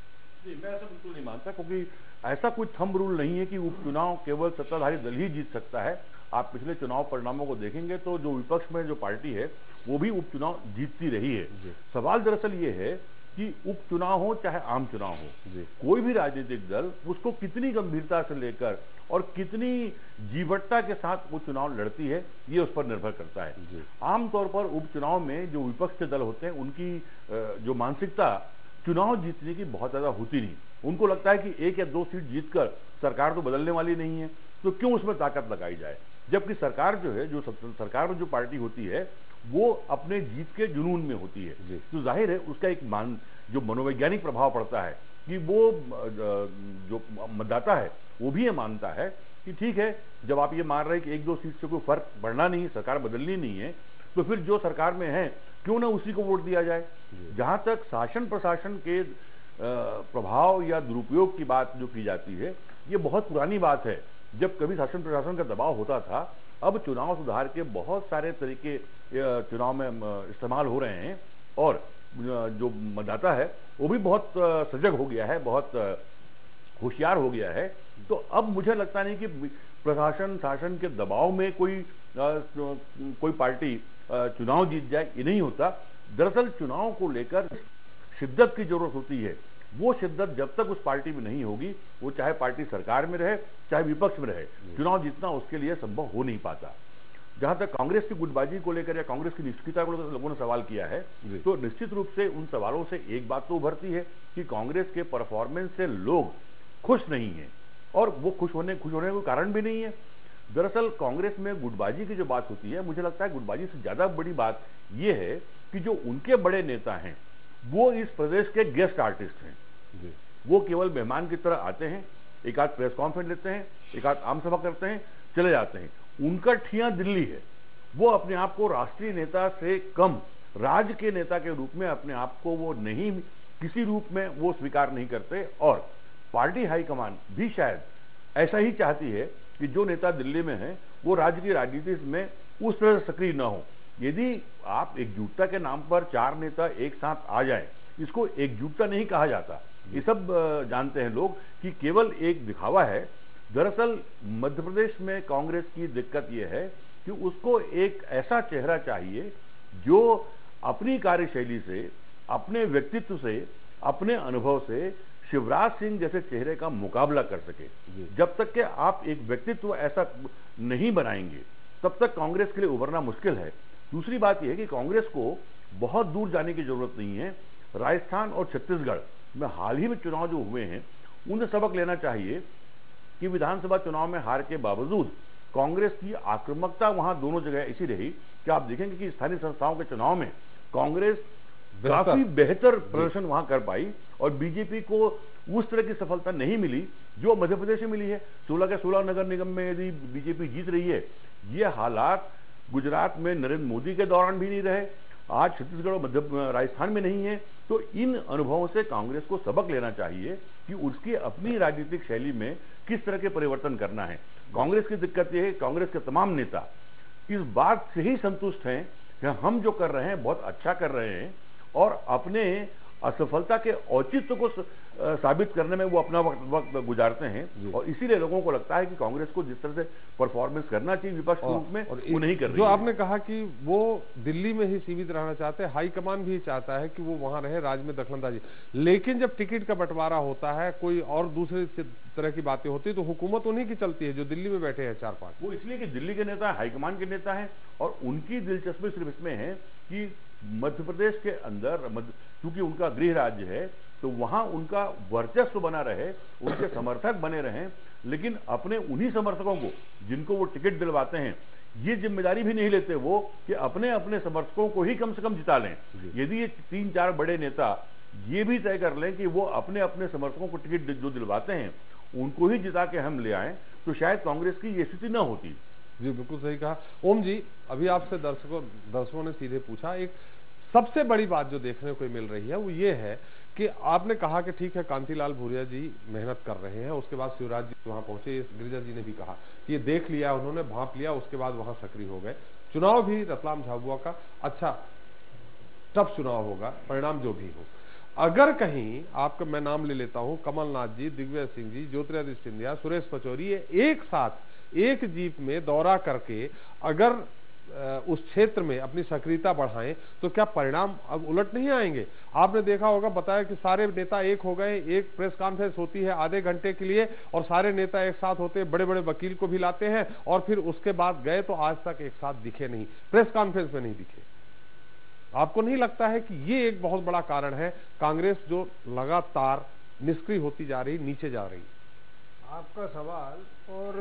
जी, मैं ऐसा बिल्कुल नहीं मानता, क्योंकि ऐसा कोई थंब रूल नहीं है कि उपचुनाव केवल सत्ताधारी दल ही जीत सकता है। आप पिछले चुनाव परिणामों को देखेंगे तो जो विपक्ष में जो पार्टी है वो भी उपचुनाव जीतती रही है। सवाल दरअसल ये है कि उपचुनाव हो चाहे आम चुनाव हो, कोई भी राजनीतिक दल उसको कितनी गंभीरता से लेकर और कितनी जीवटता के साथ वो चुनाव लड़ती है, ये उस पर निर्भर करता है। आमतौर पर उपचुनाव में जो विपक्ष के दल होते हैं उनकी जो मानसिकता चुनाव जीतने की बहुत ज्यादा होती नहीं। उनको लगता है कि 1 या 2 सीट जीतकर सरकार तो बदलने वाली नहीं है, तो क्यों उसमें ताकत लगाई जाए। जबकि सरकार जो है, जो सरकार में जो पार्टी होती है वो अपने जीत के जुनून में होती है, तो जाहिर है उसका एक जो मनोवैज्ञानिक प्रभाव पड़ता है कि वो जो मतदाता है वो भी ये मानता है कि ठीक है, जब आप ये मान रहे हैं कि 1-2 सीट से कोई फर्क पड़ना नहीं, सरकार बदलनी नहीं है, तो फिर जो सरकार में है क्यों ना उसी को वोट दिया जाए। जहां तक शासन प्रशासन के प्रभाव या दुरुपयोग की बात जो की जाती है, ये बहुत पुरानी बात है। जब कभी शासन प्रशासन का दबाव होता था, अब चुनाव सुधार के बहुत सारे तरीके चुनाव में इस्तेमाल हो रहे हैं और जो मतदाता है वो भी बहुत सजग हो गया है, बहुत होशियार हो गया है। तो अब मुझे लगता नहीं कि प्रशासन शासन के दबाव में कोई पार्टी चुनाव जीत जाए, ये नहीं होता। दरअसल चुनाव को लेकर शिद्दत की जरूरत होती है। वो शिद्दत जब तक उस पार्टी में नहीं होगी, वो चाहे पार्टी सरकार में रहे चाहे विपक्ष में रहे, चुनाव जीतना उसके लिए संभव हो नहीं पाता। जहां तक कांग्रेस की गुटबाजी को लेकर या कांग्रेस की निष्क्रियता को लेकर लोगों ने सवाल किया है, तो निश्चित रूप से उन सवालों से एक बात तो उभरती है कि कांग्रेस के परफॉर्मेंस से लोग खुश नहीं है, और वो खुश होने का कोई कारण भी नहीं है। दरअसल कांग्रेस में गुटबाजी की जो बात होती है, मुझे लगता है गुटबाजी से ज्यादा बड़ी बात यह है कि जो उनके बड़े नेता हैं वो इस प्रदेश के गेस्ट आर्टिस्ट हैं। वो केवल मेहमान की तरह आते हैं, एक आध प्रेस कॉन्फ्रेंस लेते हैं, एक आध आम सभा करते हैं, चले जाते हैं। उनका ठियां दिल्ली है। वो अपने आप को राष्ट्रीय नेता से कम राज्य के नेता के रूप में अपने आप को वो नहीं, किसी रूप में वो स्वीकार नहीं करते, और पार्टी हाईकमान भी शायद ऐसा ही चाहती है कि जो नेता दिल्ली में है वो राज्य की राजनीति में उस तरह से सक्रिय न हो। यदि आप एकजुटता के नाम पर 4 नेता एक साथ आ जाएं, इसको एकजुटता नहीं कहा जाता। ये सब जानते हैं लोग कि केवल एक दिखावा है। दरअसल मध्य प्रदेश में कांग्रेस की दिक्कत यह है कि उसको एक ऐसा चेहरा चाहिए जो अपनी कार्यशैली से, अपने व्यक्तित्व से, अपने अनुभव से शिवराज सिंह जैसे चेहरे का मुकाबला कर सके। जब तक कि आप एक व्यक्तित्व ऐसा नहीं बनाएंगे, तब तक कांग्रेस के लिए उभरना मुश्किल है। दूसरी बात यह है कि कांग्रेस को बहुत दूर जाने की जरूरत नहीं है। राजस्थान और छत्तीसगढ़ में हाल ही में चुनाव जो हुए हैं, उन्हें सबक लेना चाहिए कि विधानसभा चुनाव में हार के बावजूद कांग्रेस की आक्रामकता वहां दोनों जगह ऐसी रही कि आप देखेंगे कि स्थानीय संस्थाओं के चुनाव में कांग्रेस काफी बेहतर प्रदर्शन वहां कर पाई, और बीजेपी को उस तरह की सफलता नहीं मिली जो मध्य प्रदेश में मिली है। 16 के 16 नगर निगम में यदि बीजेपी जीत रही है, ये हालात गुजरात में नरेंद्र मोदी के दौरान भी नहीं रहे, आज छत्तीसगढ़ और राजस्थान में नहीं है। तो इन अनुभवों से कांग्रेस को सबक लेना चाहिए कि उसकी अपनी राजनीतिक शैली में किस तरह के परिवर्तन करना है। कांग्रेस की दिक्कत यह है, कांग्रेस के तमाम नेता इस बात से ही संतुष्ट हैं कि हम जो कर रहे हैं बहुत अच्छा कर रहे हैं, और अपने असफलता के औचित्य को साबित करने में वो अपना वक्त गुजारते हैं, और इसीलिए लोगों को लगता है कि कांग्रेस को जिस तरह से परफॉर्मेंस करना चाहिए विपक्ष के रूप में, वो नहीं कर रही है। जो आपने कहा कि वो दिल्ली में ही सीमित रहना चाहते हैं, हाईकमान भी चाहता है कि वो वहां रहे, राज्य में दखलंदाजी, लेकिन जब टिकट का बंटवारा होता है, कोई और दूसरे तरह की बातें होती है, तो हुकूमत उन्हीं की चलती है जो दिल्ली में बैठे हैं 4-5। वो इसलिए कि दिल्ली के नेता हाईकमान के नेता हैं, और उनकी दिलचस्पी सिर्फ इसमें है कि मध्य प्रदेश के अंदर, क्योंकि उनका गृह राज्य है, तो वहां उनका वर्चस्व बना रहे, उनके समर्थक बने रहें, लेकिन अपने उन्हीं समर्थकों को जिनको वो टिकट दिलवाते हैं, ये जिम्मेदारी भी नहीं लेते वो कि अपने अपने समर्थकों को ही कम से कम जिता लें। यदि ये 3-4 बड़े नेता ये भी तय कर लें कि वो अपने अपने समर्थकों को टिकट जो दिलवाते हैं उनको ही जिता के हम ले आए, तो शायद कांग्रेस की ये स्थिति न होती। जी बिल्कुल सही कहा। ओम जी, अभी आपसे दर्शकों ने सीधे पूछा, एक सबसे बड़ी बात जो देखने को मिल रही है वो ये है कि आपने कहा कि ठीक है कांतिलाल भूरिया जी मेहनत कर रहे हैं, उसके बाद शिवराज जी वहां पहुंचे, गिरिजा जी ने भी कहा ये देख लिया, उन्होंने भांप लिया, उसके बाद वहां सक्रिय हो गए। चुनाव भी रतलाम झाबुआ का अच्छा टफ चुनाव होगा, परिणाम जो भी हो। अगर कहीं आपका मैं नाम ले लेता हूं, कमलनाथ जी, दिग्विजय सिंह जी, ज्योतिरादित्य सिंधिया, सुरेश पचौरी, ये एक साथ एक जीप में दौरा करके अगर उस क्षेत्र में अपनी सक्रियता बढ़ाएं तो क्या परिणाम अब उलट नहीं आएंगे? आपने देखा होगा, बताया कि सारे नेता एक हो गए, एक प्रेस कॉन्फ्रेंस होती है आधे घंटे के लिए और सारे नेता एक साथ होते हैं, बड़े बड़े वकील को भी लाते हैं और फिर उसके बाद गए तो आज तक एक साथ दिखे नहीं, प्रेस कॉन्फ्रेंस में नहीं दिखे। आपको नहीं लगता है कि ये एक बहुत बड़ा कारण है कांग्रेस जो लगातार निष्क्रिय होती जा रही, नीचे जा रही? आपका सवाल और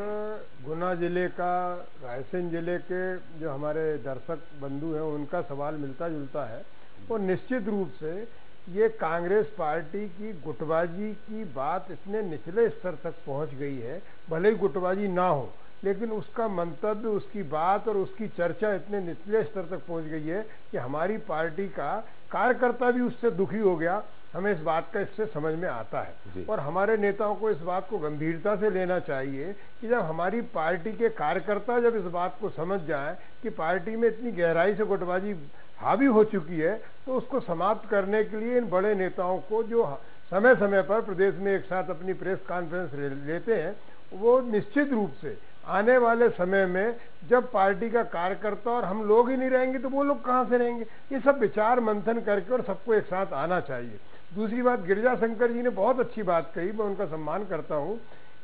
गुना जिले का, रायसेन जिले के जो हमारे दर्शक बंधु हैं उनका सवाल मिलता जुलता है। और निश्चित रूप से ये कांग्रेस पार्टी की गुटबाजी की बात इतने निचले स्तर तक पहुंच गई है, भले ही गुटबाजी ना हो लेकिन उसका मंतव्य, उसकी बात और उसकी चर्चा इतने निचले स्तर तक पहुंच गई है कि हमारी पार्टी का कार्यकर्ता भी उससे दुखी हो गया। हमें इस बात का इससे समझ में आता है और हमारे नेताओं को इस बात को गंभीरता से लेना चाहिए कि जब हमारी पार्टी के कार्यकर्ता जब इस बात को समझ जाए कि पार्टी में इतनी गहराई से गुटबाजी हावी हो चुकी है तो उसको समाप्त करने के लिए इन बड़े नेताओं को जो समय समय पर प्रदेश में एक साथ अपनी प्रेस कॉन्फ्रेंस लेते हैं, वो निश्चित रूप से आने वाले समय में जब पार्टी का कार्यकर्ता और हम लोग ही नहीं रहेंगे तो वो लोग कहां से रहेंगे? ये सब विचार मंथन करके और सबको एक साथ आना चाहिए। दूसरी बात, गिरिजा शंकर जी ने बहुत अच्छी बात कही, मैं उनका सम्मान करता हूं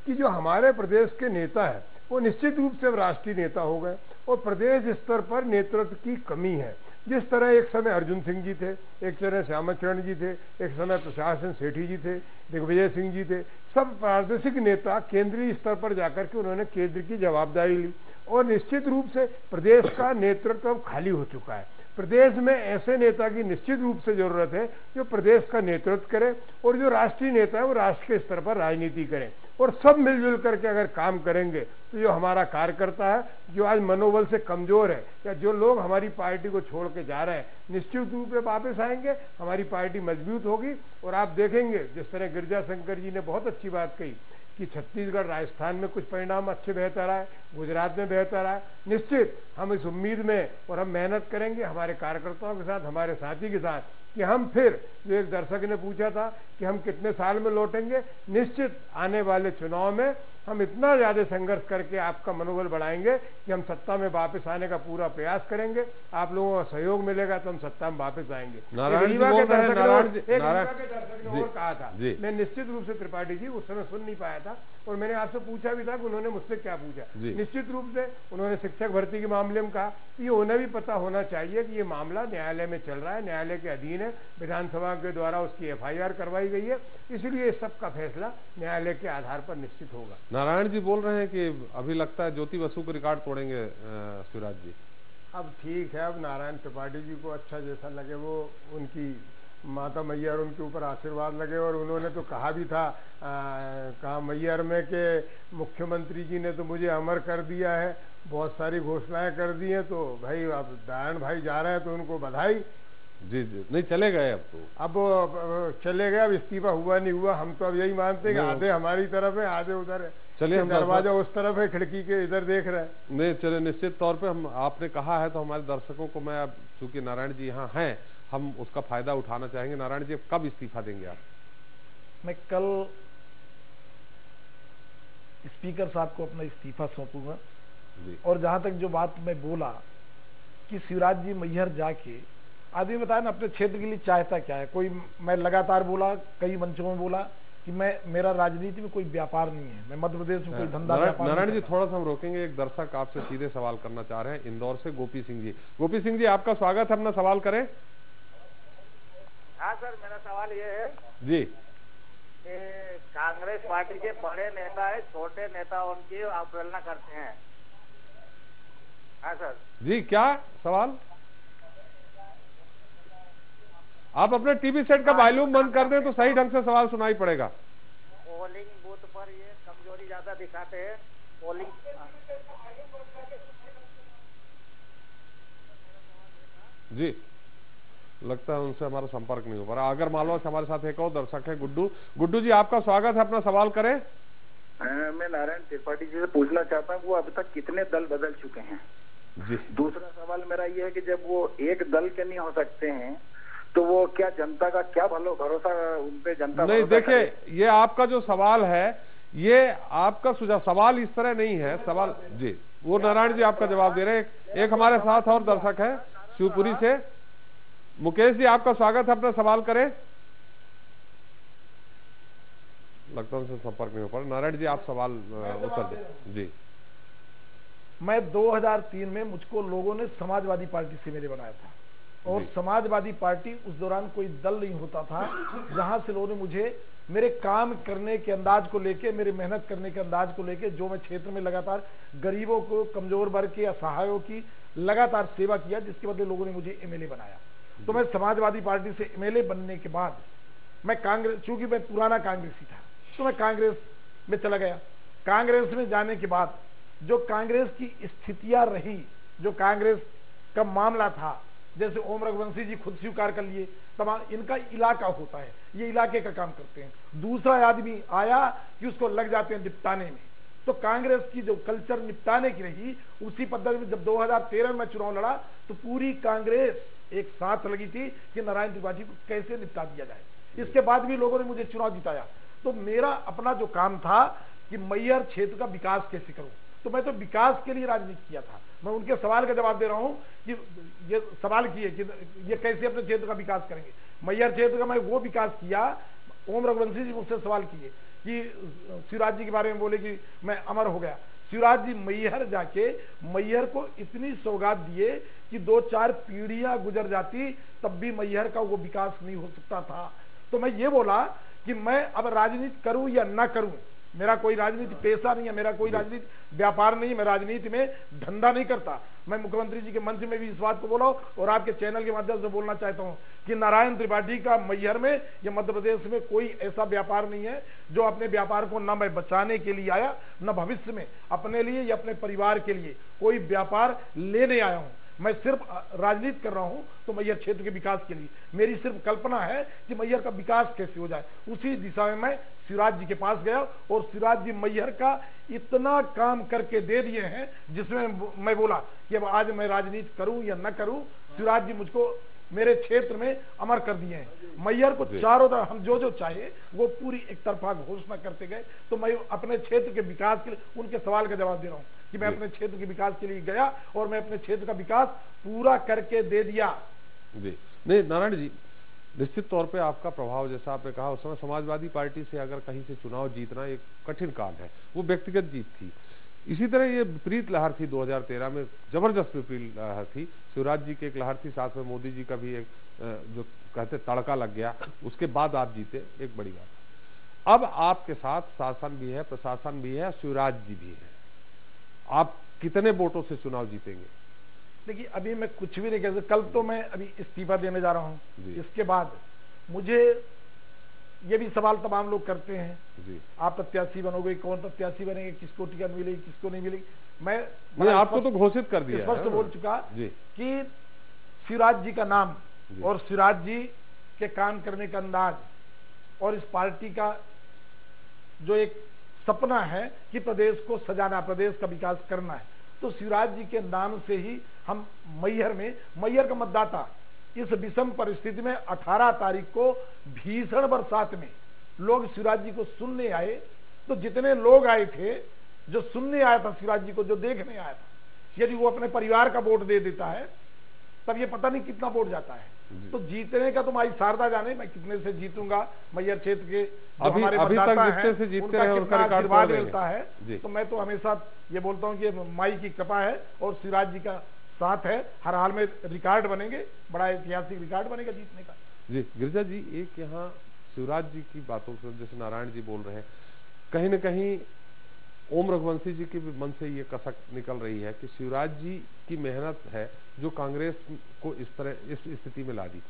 कि जो हमारे प्रदेश के नेता है वो निश्चित रूप से राष्ट्रीय नेता हो गए और प्रदेश स्तर पर नेतृत्व की कमी है। जिस तरह एक समय अर्जुन सिंह जी थे, एक समय श्यामाचरण जी थे, एक समय प्रशासन सेठी जी थे, दिग्विजय सिंह जी थे, सब प्रादेशिक नेता केंद्रीय स्तर पर जाकर के उन्होंने केंद्र की जवाबदारी ली और निश्चित रूप से प्रदेश का नेतृत्व अब खाली हो चुका है। प्रदेश में ऐसे नेता की निश्चित रूप से जरूरत है जो प्रदेश का नेतृत्व करे और जो राष्ट्रीय नेता है वो राष्ट्र के स्तर पर राजनीति करें और सब मिलजुल करके अगर काम करेंगे तो जो हमारा कार्यकर्ता है जो आज मनोबल से कमजोर है या जो लोग हमारी पार्टी को छोड़ के जा रहे हैं निश्चित रूप से वापस आएंगे, हमारी पार्टी मजबूत होगी। और आप देखेंगे जिस तरह गिरिजा शंकर जी ने बहुत अच्छी बात कही कि छत्तीसगढ़, राजस्थान में कुछ परिणाम अच्छे बेहतर आए, गुजरात में बेहतर आए। निश्चित हम इस उम्मीद में और हम मेहनत करेंगे हमारे कार्यकर्ताओं के साथ, हमारे साथी के साथ कि हम फिर, जो एक दर्शक ने पूछा था कि हम कितने साल में लौटेंगे, निश्चित आने वाले चुनाव में हम इतना ज्यादा संघर्ष करके आपका मनोबल बढ़ाएंगे कि हम सत्ता में वापस आने का पूरा प्रयास करेंगे। आप लोगों का सहयोग मिलेगा तो हम सत्ता में वापस आएंगे। नारायण जी और कहा था, मैं निश्चित रूप से त्रिपाठी जी उस समय सुन नहीं पाया था और मैंने आपसे पूछा भी था कि उन्होंने मुझसे क्या पूछा। निश्चित रूप से उन्होंने शिक्षक भर्ती के मामले में कहा ये उन्हें भी पता होना चाहिए कि ये मामला न्यायालय में चल रहा है, न्यायालय के अधीन है, विधानसभा के द्वारा उसकी FIR करवाई गई है, इसलिए इस सब का फैसला न्यायालय के आधार पर निश्चित होगा। नारायण जी बोल रहे हैं कि अभी लगता है ज्योति बसु को रिकॉर्ड तोड़ेंगे शिवराज जी। अब ठीक है, अब नारायण त्रिपाठी जी को अच्छा जैसा लगे, वो उनकी माता मैयर उनके ऊपर आशीर्वाद लगे और उन्होंने तो कहा भी था, कहा मैयर में कि मुख्यमंत्री जी ने तो मुझे अमर कर दिया है, बहुत सारी घोषणाएं कर दी हैं, तो भाई अब नारायण भाई जा रहे हैं तो उनको बधाई। जी नहीं, चले गए अब तो, अब चले गए, अब इस्तीफा हुआ नहीं हुआ, हम तो अब यही मानते हैं कि आधे हमारी तरफ है आधे उधर है। चलिए, हम दरवाजा उस तरफ है, खिड़की के इधर देख रहे हैं। नहीं चले, निश्चित तौर पे हम, आपने कहा है तो हमारे दर्शकों को मैं, अब चूंकि नारायण जी यहाँ हैं, हम उसका फायदा उठाना चाहेंगे। नारायण जी कब इस्तीफा देंगे आप? मैं कल स्पीकर साहब को अपना इस्तीफा सौंपूंगा। और जहां तक जो बात मैं बोला कि शिवराज जी मैहर जाके, आदमी बताया ना अपने क्षेत्र के लिए चाहता क्या है। कोई, मैं लगातार बोला, कई मंचों में बोला कि मेरा राजनीति में कोई व्यापार नहीं है, मैं मध्य प्रदेश में कोई धंधा व्यापार। नारायण जी थोड़ा सा हम रोकेंगे, एक दर्शक आपसे सीधे सवाल करना चाह रहे हैं इंदौर से, गोपी सिंह जी। गोपी सिंह जी आपका स्वागत है, अपना सवाल करें। हाँ सर, मेरा सवाल ये है जी कि कांग्रेस पार्टी के बड़े नेता है, छोटे नेता उनकी अवहेलना करते हैं। हाँ सर जी, क्या सवाल? आप अपने टीवी सेट का वॉल्यूम बंद कर दें तो सही ढंग से सवाल सुनाई पड़ेगा। पोलिंग बूथ पर ये कमजोरी ज्यादा दिखाते हैं। पोलिंग जी लगता है उनसे हमारा संपर्क नहीं हो पा रहा। अगर मालवा से हमारे साथ एक और दर्शक है, गुड्डू जी आपका स्वागत है, अपना सवाल करें। मैं नारायण त्रिपाठी जी से पूछना चाहता हूँ, वो अभी तक कितने दल बदल चुके हैं जी। दूसरा सवाल मेरा ये है कि जब वो एक दल के नहीं हो सकते हैं तो वो क्या जनता का क्या भरोसा उन पे जनता नहीं? देखिए, ये आपका जो सवाल है, ये आपका सुझाव, सवाल इस तरह नहीं है सवाल जी। वो नारायण जी आपका जवाब दे रहे हैं। एक हमारे साथ और दर्शक है शिवपुरी से, मुकेश जी आपका स्वागत है, अपना सवाल करें। लगता है उनसे संपर्क नहीं हो पा रहा। नारायण जी आप सवाल उत्तर दें जी। मैं 2003 में मुझको लोगों ने समाजवादी पार्टी से मेरे बनाया था, और समाजवादी पार्टी उस दौरान कोई दल नहीं होता था जहां से लोगों ने मुझे मेरे काम करने के अंदाज को लेके, मेरे मेहनत करने के अंदाज को लेके, जो मैं क्षेत्र में लगातार गरीबों को, कमजोर वर्ग के, असहायों की लगातार सेवा किया, जिसके बदले लोगों ने मुझे एमएलए बनाया। तो मैं समाजवादी पार्टी से एमएलए बनने के बाद मैं कांग्रेस, चूंकि मैं पुराना कांग्रेसी था, तो मैं कांग्रेस में चला गया। कांग्रेस में जाने के बाद जो कांग्रेस की स्थितियां रही, जो कांग्रेस का मामला था, जैसे ओम रघुवंशी जी खुद स्वीकार कर लिए, तमाम इनका इलाका होता है, ये इलाके का काम करते हैं। दूसरा आदमी आया कि उसको लग जाते हैं निपटाने में। तो कांग्रेस की जो कल्चर निपटाने की रही, उसी पद्धति में जब 2013 में चुनाव लड़ा तो पूरी कांग्रेस एक साथ लगी थी कि नारायण त्रिपाठी को कैसे निपटा दिया जाए। इसके बाद भी लोगों ने मुझे चुनाव जिताया। तो मेरा अपना जो काम था कि मैहर क्षेत्र का विकास कैसे करूं, तो मैं तो विकास के लिए राजनीति किया था। मैं उनके सवाल का जवाब दे रहा हूं कि ये सवाल किए कि ये कैसे अपने क्षेत्र का विकास करेंगे। मैहर क्षेत्र का मैं वो विकास किया। ओम रघुवंशी जी मुझसे सवाल किए कि शिवराज जी के बारे में बोले कि मैं अमर हो गया। शिवराज जी मैहर जाके मैहर को इतनी सौगात दिए कि 2-4 पीढ़ियां गुजर जाती तब भी मैहर का वो विकास नहीं हो सकता था। तो मैं ये बोला कि मैं अब राजनीति करूं या ना करूं, मेरा कोई राजनीति पेशा नहीं है, मेरा कोई राजनीति व्यापार नहीं है, मैं राजनीति में धंधा नहीं करता। मैं मुख्यमंत्री जी के मंच में भी इस बात को बोला और आपके चैनल के माध्यम से बोलना चाहता हूं कि नारायण त्रिपाठी का मैहर में या मध्य प्रदेश में कोई ऐसा व्यापार नहीं है जो अपने व्यापार को न मैं बचाने के लिए आया, न भविष्य में अपने लिए या अपने परिवार के लिए कोई व्यापार लेने आया हूं। मैं सिर्फ राजनीति कर रहा हूं तो मैहर क्षेत्र के विकास के लिए। मेरी सिर्फ कल्पना है कि मैहर का विकास कैसे हो जाए। उसी दिशा में मैं शिवराज जी के पास गया और शिवराज जी मैहर का इतना काम करके दे दिए हैं जिसमें मैं बोला कि अब आज मैं राजनीति करूं या न करूं, शिवराज जी मुझको मेरे क्षेत्र में अमर कर दिए हैं। मैहर को चारों तरफ हम जो चाहे वो पूरी एक तरफा घोषणा करते गए। तो मैं अपने क्षेत्र के विकास के लिए उनके सवाल का जवाब दे रहा हूं कि मैं अपने क्षेत्र के विकास के लिए गया और मैं अपने क्षेत्र का विकास पूरा करके दे दिया। जी नहीं नारायण जी, निश्चित तौर पे आपका प्रभाव, जैसा आपने कहा, उस समय समाजवादी पार्टी से अगर कहीं से चुनाव जीतना एक कठिन काम है, वो व्यक्तिगत जीत थी। इसी तरह ये विपरीत लहर थी 2013 में, जबरदस्त विपरीत लहर थी। शिवराज जी की एक लहर थी, साथ में मोदी जी का भी एक जो कहते तड़का लग गया, उसके बाद आप जीते, एक बड़ी बात। अब आपके साथ शासन भी है, प्रशासन भी है, शिवराज जी भी है। आप कितने वोटों से चुनाव जीतेंगे? देखिए अभी मैं कुछ भी नहीं कह सकता। कल तो मैं अभी इस्तीफा देने जा रहा हूं। इसके बाद मुझे ये भी सवाल तमाम लोग करते हैं जी, आप प्रत्याशी बनोगे, कौन प्रत्याशी बनेंगे, किसको टिकट मिलेगी, किसको नहीं मिलेगी। मैं आपको तो घोषित कर दिया, स्पष्ट बोल चुका कि शिवराज जी का नाम और शिवराज जी के काम करने का अंदाज और इस पार्टी का जो एक सपना है कि प्रदेश को सजाना, प्रदेश का विकास करना है, तो शिवराज जी के नाम से ही हम मैहर का मतदाता इस विषम परिस्थिति में 18 तारीख को भीषण बरसात में लोग शिवराज जी को सुनने आए। तो जितने लोग आए थे, जो सुनने आया था शिवराज जी को, जो देखने आया था, यदि वो अपने परिवार का वोट दे देता है तब ये पता नहीं कितना वोट जाता है। तो जीतने का तो माई शारदा जाने, मैं कितने से जीतूंगा। मैहर क्षेत्र के जो हमारे मतदाता हैं उनका कितना आशीर्वाद मिलता है। तो मैं तो हमेशा ये बोलता हूँ कि माई की कृपा है और शिवराज जी का साथ है। हर हाल में रिकॉर्ड बनेंगे, बड़ा ऐतिहासिक रिकॉर्ड बनेगा जीतने का। जी गिरिजा जी, एक यहाँ शिवराज जी की बातों से जैसे नारायण जी बोल रहे हैं, कहीं न कहीं ओम रघुवंशी जी के भी मन से ये कसक निकल रही है कि शिवराज जी की मेहनत है जो कांग्रेस को इस तरह इस स्थिति में ला दी।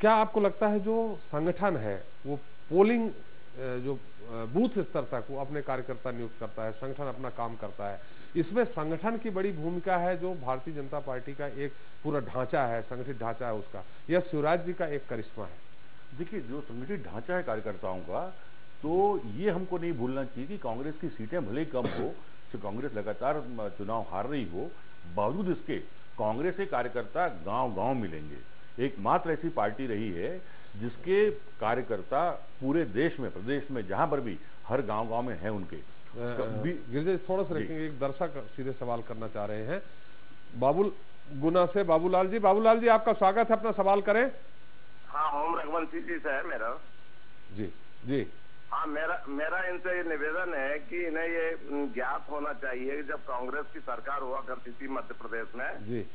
क्या आपको लगता है जो संगठन है वो पोलिंग जो बूथ स्तर तक वो अपने कार्यकर्ता नियुक्त करता है, संगठन अपना काम करता है, इसमें संगठन की बड़ी भूमिका है, जो भारतीय जनता पार्टी का एक पूरा ढांचा है, संगठित ढांचा है उसका, यह शिवराज जी का एक करिश्मा है। देखिए, जो संगठित ढांचा है कार्यकर्ताओं का, तो ये हमको नहीं भूलना चाहिए कि कांग्रेस की सीटें भले ही कम हो, तो कांग्रेस लगातार चुनाव हार रही हो, बावजूद इसके कांग्रेस के कार्यकर्ता गांव-गांव मिलेंगे। एकमात्र ऐसी पार्टी रही है जिसके कार्यकर्ता पूरे देश में, प्रदेश में जहां पर भी, हर गांव-गांव में हैं उनके। गिरिजा थोड़ा सा रखेंगे, एक दर्शक सीधे सवाल करना चाह रहे हैं। बाबुल गुना से बाबूलाल जी आपका स्वागत है, अपना सवाल करें। हाँ, ओम रघुवंशी जी से है मेरा। जी हाँ, मेरा इनसे ये निवेदन है कि इन्हें ये ज्ञात होना चाहिए कि जब कांग्रेस की सरकार हुआ करती थी मध्य प्रदेश में जी,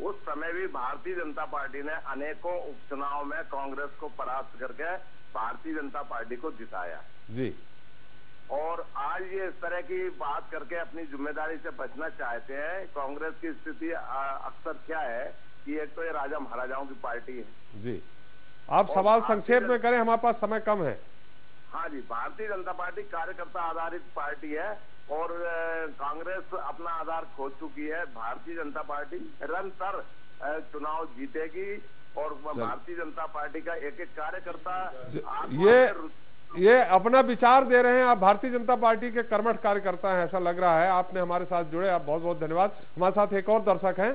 उस समय भी भारतीय जनता पार्टी ने अनेकों उपचुनाव में कांग्रेस को परास्त करके भारतीय जनता पार्टी को जिताया जी। और आज ये इस तरह की बात करके अपनी जिम्मेदारी से बचना चाहते हैं। कांग्रेस की स्थिति अक्सर क्या है कि एक तो ये राजा महाराजाओं की पार्टी है जी। आप सवाल संक्षेप में करें, हमारे पास समय कम है। हाँ जी, भारतीय जनता पार्टी कार्यकर्ता आधारित पार्टी है और कांग्रेस अपना आधार खो चुकी है। भारतीय जनता पार्टी निरंतर चुनाव जीतेगी और भारतीय जनता पार्टी का एक एक कार्यकर्ता ये अपना विचार दे रहे हैं। आप भारतीय जनता पार्टी के कर्मठ कार्यकर्ता हैं, ऐसा लग रहा है। आपने हमारे साथ जुड़े, आप बहुत बहुत धन्यवाद। हमारे साथ एक और दर्शक हैं,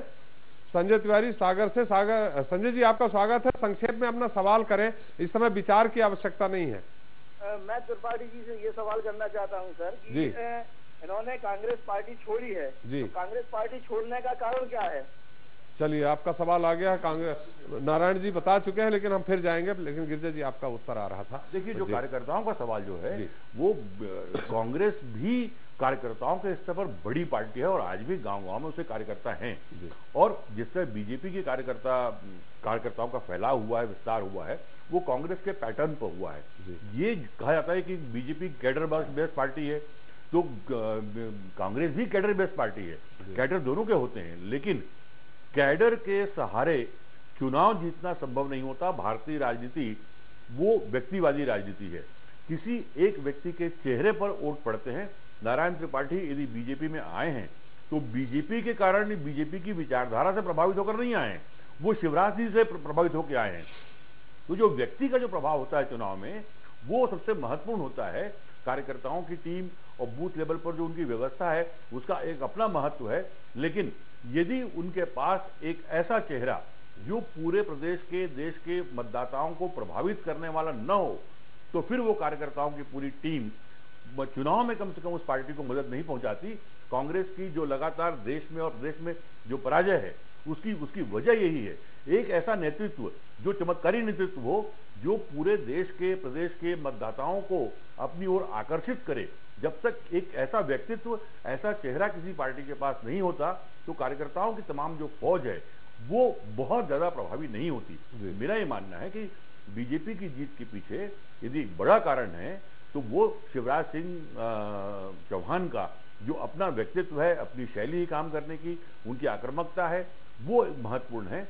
संजय तिवारी सागर से। संजय जी, आपका स्वागत है। संक्षेप में अपना सवाल करें, इस समय विचार की आवश्यकता नहीं है। मैं त्रिपाठी जी से ये सवाल करना चाहता हूं सर कि इन्होंने कांग्रेस पार्टी छोड़ी है जी, तो कांग्रेस पार्टी छोड़ने का कारण क्या है? चलिए, आपका सवाल आ गया। कांग्रेस नारायण जी बता चुके हैं, लेकिन हम फिर जाएंगे। लेकिन गिरिजा जी, आपका उत्तर आ रहा था। देखिए, जो कार्यकर्ताओं का सवाल जो है वो, कांग्रेस भी कार्यकर्ताओं के स्तर पर बड़ी पार्टी है और आज भी गांव-गांव में उसके कार्यकर्ता हैं। और जिस तरह बीजेपी के कार्यकर्ताओं का फैलाव हुआ है, विस्तार हुआ है, वो कांग्रेस के पैटर्न पर हुआ है। ये कहा जाता है कि बीजेपी कैडर बेस्ड पार्टी है, तो कांग्रेस भी कैडर बेस्ड पार्टी है। कैडर दोनों के होते हैं, लेकिन कैडर के सहारे चुनाव जीतना संभव नहीं होता। भारतीय राजनीति वो व्यक्तिवादी राजनीति है। किसी एक व्यक्ति के चेहरे पर वोट पड़ते हैं। नारायण त्रिपाठी यदि बीजेपी में आए हैं तो बीजेपी के कारण, बीजेपी की विचारधारा से प्रभावित होकर नहीं आए हैं, वो शिवराज जी से प्रभावित होकर आए हैं। तो जो व्यक्ति का जो प्रभाव होता है चुनाव में, वो सबसे महत्वपूर्ण होता है। कार्यकर्ताओं की टीम और बूथ लेवल पर जो उनकी व्यवस्था है, उसका एक अपना महत्व है। लेकिन यदि उनके पास एक ऐसा चेहरा जो पूरे प्रदेश के, देश के मतदाताओं को प्रभावित करने वाला न हो, तो फिर वो कार्यकर्ताओं की पूरी टीम चुनाव में कम से कम उस पार्टी को मदद नहीं पहुंचाती। कांग्रेस की जो लगातार देश में और प्रदेश में जो पराजय है, उसकी वजह यही है। एक ऐसा नेतृत्व जो चमत्कारी नेतृत्व हो, जो पूरे देश के, प्रदेश के मतदाताओं को अपनी ओर आकर्षित करे। जब तक एक ऐसा व्यक्तित्व, ऐसा चेहरा किसी पार्टी के पास नहीं होता, तो कार्यकर्ताओं की तमाम जो फौज है वो बहुत ज्यादा प्रभावी नहीं होती। मेरा ये मानना है कि बीजेपी की जीत के पीछे यदि बड़ा कारण है तो वो शिवराज सिंह चौहान का जो अपना व्यक्तित्व है, अपनी शैली काम करने की, उनकी आक्रामकता है, वो महत्वपूर्ण है।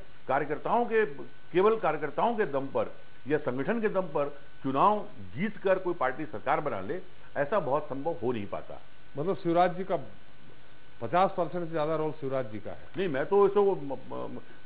केवल कार्यकर्ताओं के दम पर या संगठन के दम पर चुनाव जीतकर कोई पार्टी सरकार बना ले, ऐसा बहुत संभव हो नहीं पाता। मतलब शिवराज जी का 50% से ज्यादा रोल शिवराज जी का है। नहीं, मैं तो इसको